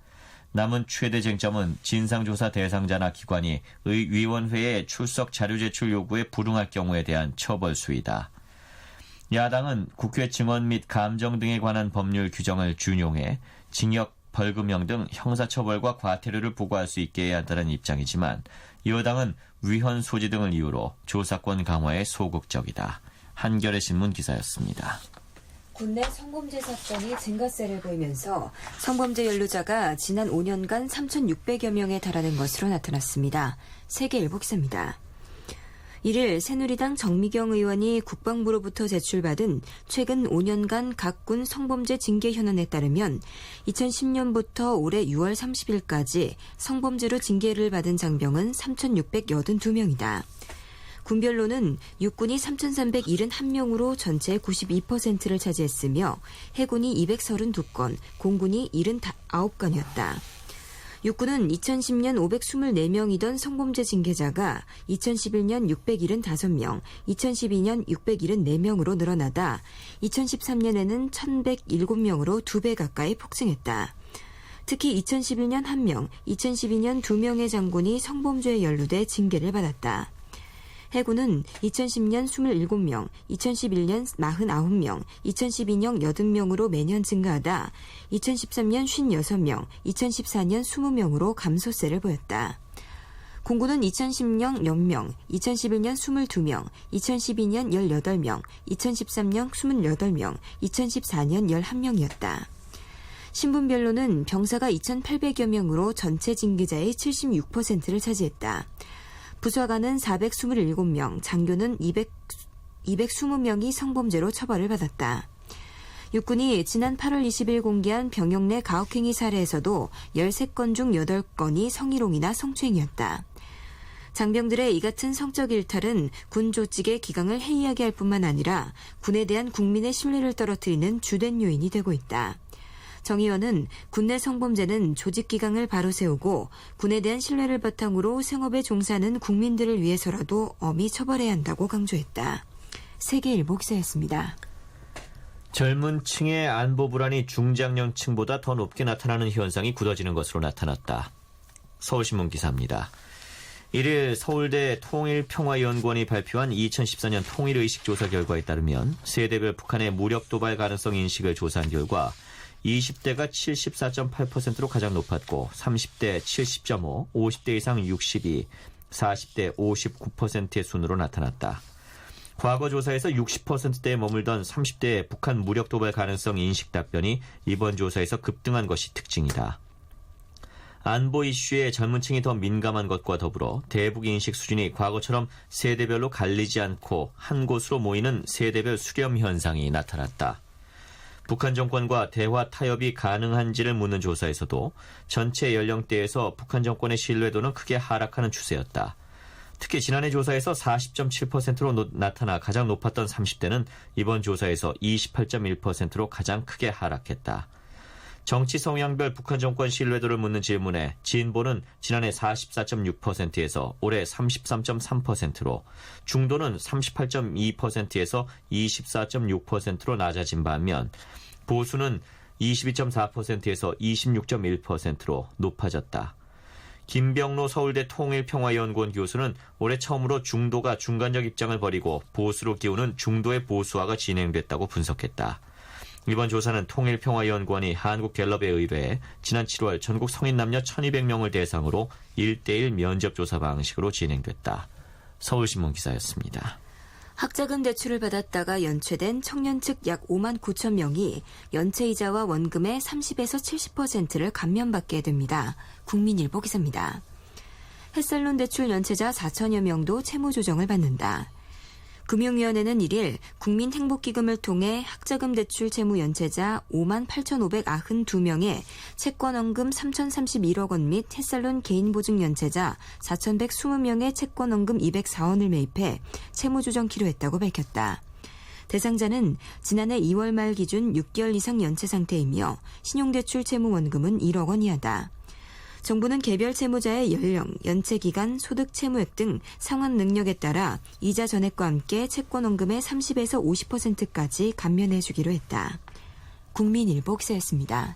[SPEAKER 1] 남은 최대 쟁점은 진상조사 대상자나 기관이 의위원회에 출석 자료 제출 요구에 불응할 경우에 대한 처벌 수위다. 야당은 국회 증언 및 감정 등에 관한 법률 규정을 준용해 징역, 벌금형 등 형사처벌과 과태료를 부과할 수 있게 해야 한다는 입장이지만 여당은 위헌 소지 등을 이유로 조사권 강화에 소극적이다. 한겨레 신문 기사였습니다.
[SPEAKER 2] 국내 성범죄 사건이 증가세를 보이면서 성범죄 연루자가 지난 5년간 3,600여 명에 달하는 것으로 나타났습니다. 세계일보 기사입니다. 1일 새누리당 정미경 의원이 국방부로부터 제출받은 최근 5년간 각 군 성범죄 징계 현안에 따르면 2010년부터 올해 6월 30일까지 성범죄로 징계를 받은 장병은 3,682명이다. 군별로는 육군이 3,371명으로 전체의 92%를 차지했으며 해군이 232건, 공군이 79건이었다. 육군은 2010년 524명이던 성범죄 징계자가 2011년 675명, 2012년 674명으로 늘어나다 2013년에는 1,107명으로 2배 가까이 폭증했다. 특히 2011년 1명, 2012년 2명의 장군이 성범죄에 연루돼 징계를 받았다. 해군은 2010년 27명, 2011년 49명, 2012년 80명으로 매년 증가하다 2013년 56명, 2014년 20명으로 감소세를 보였다. 공군은 2010년 0명, 2011년 22명, 2012년 18명, 2013년 28명, 2014년 11명이었다. 신분별로는 병사가 2,800여 명으로 전체 징계자의 76%를 차지했다. 부사관은 427명, 장교는 220명이 성범죄로 처벌을 받았다. 육군이 지난 8월 20일 공개한 병영 내 가혹행위 사례에서도 13건 중 8건이 성희롱이나 성추행이었다. 장병들의 이 같은 성적 일탈은 군 조직의 기강을 해이하게 할 뿐만 아니라 군에 대한 국민의 신뢰를 떨어뜨리는 주된 요인이 되고 있다. 정 의원은 군내 성범죄는 조직 기강을 바로 세우고 군에 대한 신뢰를 바탕으로 생업에 종사하는 국민들을 위해서라도 엄히 처벌해야 한다고 강조했다. 세계일보 기사였습니다.
[SPEAKER 1] 젊은 층의 안보 불안이 중장년층보다 더 높게 나타나는 현상이 굳어지는 것으로 나타났다. 서울신문 기사입니다. 1일 서울대 통일평화연구원이 발표한 2014년 통일의식조사 결과에 따르면 세대별 북한의 무력 도발 가능성 인식을 조사한 결과 20대가 74.8%로 가장 높았고 30대 70.5, 50대 이상 62, 40대 59%의 순으로 나타났다. 과거 조사에서 60%대에 머물던 30대의 북한 무력 도발 가능성 인식 답변이 이번 조사에서 급등한 것이 특징이다. 안보 이슈에 젊은 층이 더 민감한 것과 더불어 대북 인식 수준이 과거처럼 세대별로 갈리지 않고 한 곳으로 모이는 세대별 수렴 현상이 나타났다. 북한 정권과 대화 타협이 가능한지를 묻는 조사에서도 전체 연령대에서 북한 정권의 신뢰도는 크게 하락하는 추세였다. 특히 지난해 조사에서 40.7%로 나타나 가장 높았던 30대는 이번 조사에서 28.1%로 가장 크게 하락했다. 정치 성향별 북한 정권 신뢰도를 묻는 질문에 진보는 지난해 44.6%에서 올해 33.3%로, 중도는 38.2%에서 24.6%로 낮아진 반면 보수는 22.4%에서 26.1%로 높아졌다. 김병로 서울대 통일평화연구원 교수는 올해 처음으로 중도가 중간적 입장을 버리고 보수로 기우는 중도의 보수화가 진행됐다고 분석했다. 이번 조사는 통일평화연구원이 한국갤럽에 의뢰해 지난 7월 전국 성인 남녀 1,200명을 대상으로 1:1 면접조사 방식으로 진행됐다. 서울신문 기사였습니다.
[SPEAKER 2] 학자금 대출을 받았다가 연체된 청년 측 약 5만 9천 명이 연체이자와 원금의 30에서 70%를 감면받게 됩니다. 국민일보 기사입니다. 햇살론 대출 연체자 4천여 명도 채무 조정을 받는다. 금융위원회는 1일 국민행복기금을 통해 학자금 대출 채무 연체자 5만 8,592명에 채권원금 3,031억 원 및 햇살론 개인보증 연체자 4,120명의 채권원금 204원을 매입해 채무조정키로 했다고 밝혔다. 대상자는 지난해 2월 말 기준 6개월 이상 연체 상태이며 신용대출 채무 원금은 1억 원 이하다. 정부는 개별 채무자의 연령, 연체 기간, 소득 채무액 등 상환 능력에 따라 이자 전액과 함께 채권 원금의 30에서 50%까지 감면해 주기로 했다. 국민일보 기사였습니다.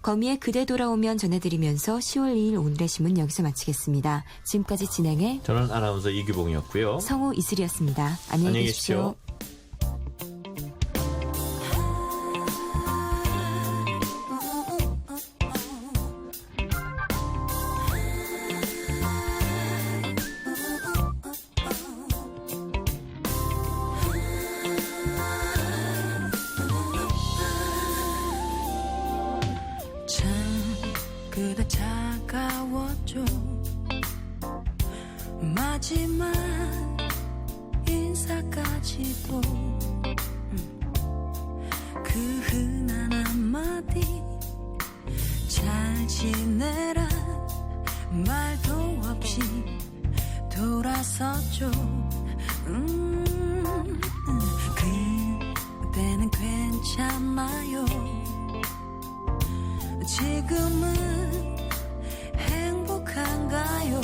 [SPEAKER 2] 거미의 그대 돌아오면 전해드리면서 10월 2일 오늘의 신문 여기서 마치겠습니다. 지금까지 진행해
[SPEAKER 1] 저는 아나운서 이규봉이었고요.
[SPEAKER 2] 성우 이슬이었습니다. 안녕히 계십시오.
[SPEAKER 3] 참 그대 차가웠죠. 마지막 인사까지도 그 흔한 한마디 잘 지내라 말도 없이 돌아섰죠. 그때는 괜찮나요? 지금은 행복한가요?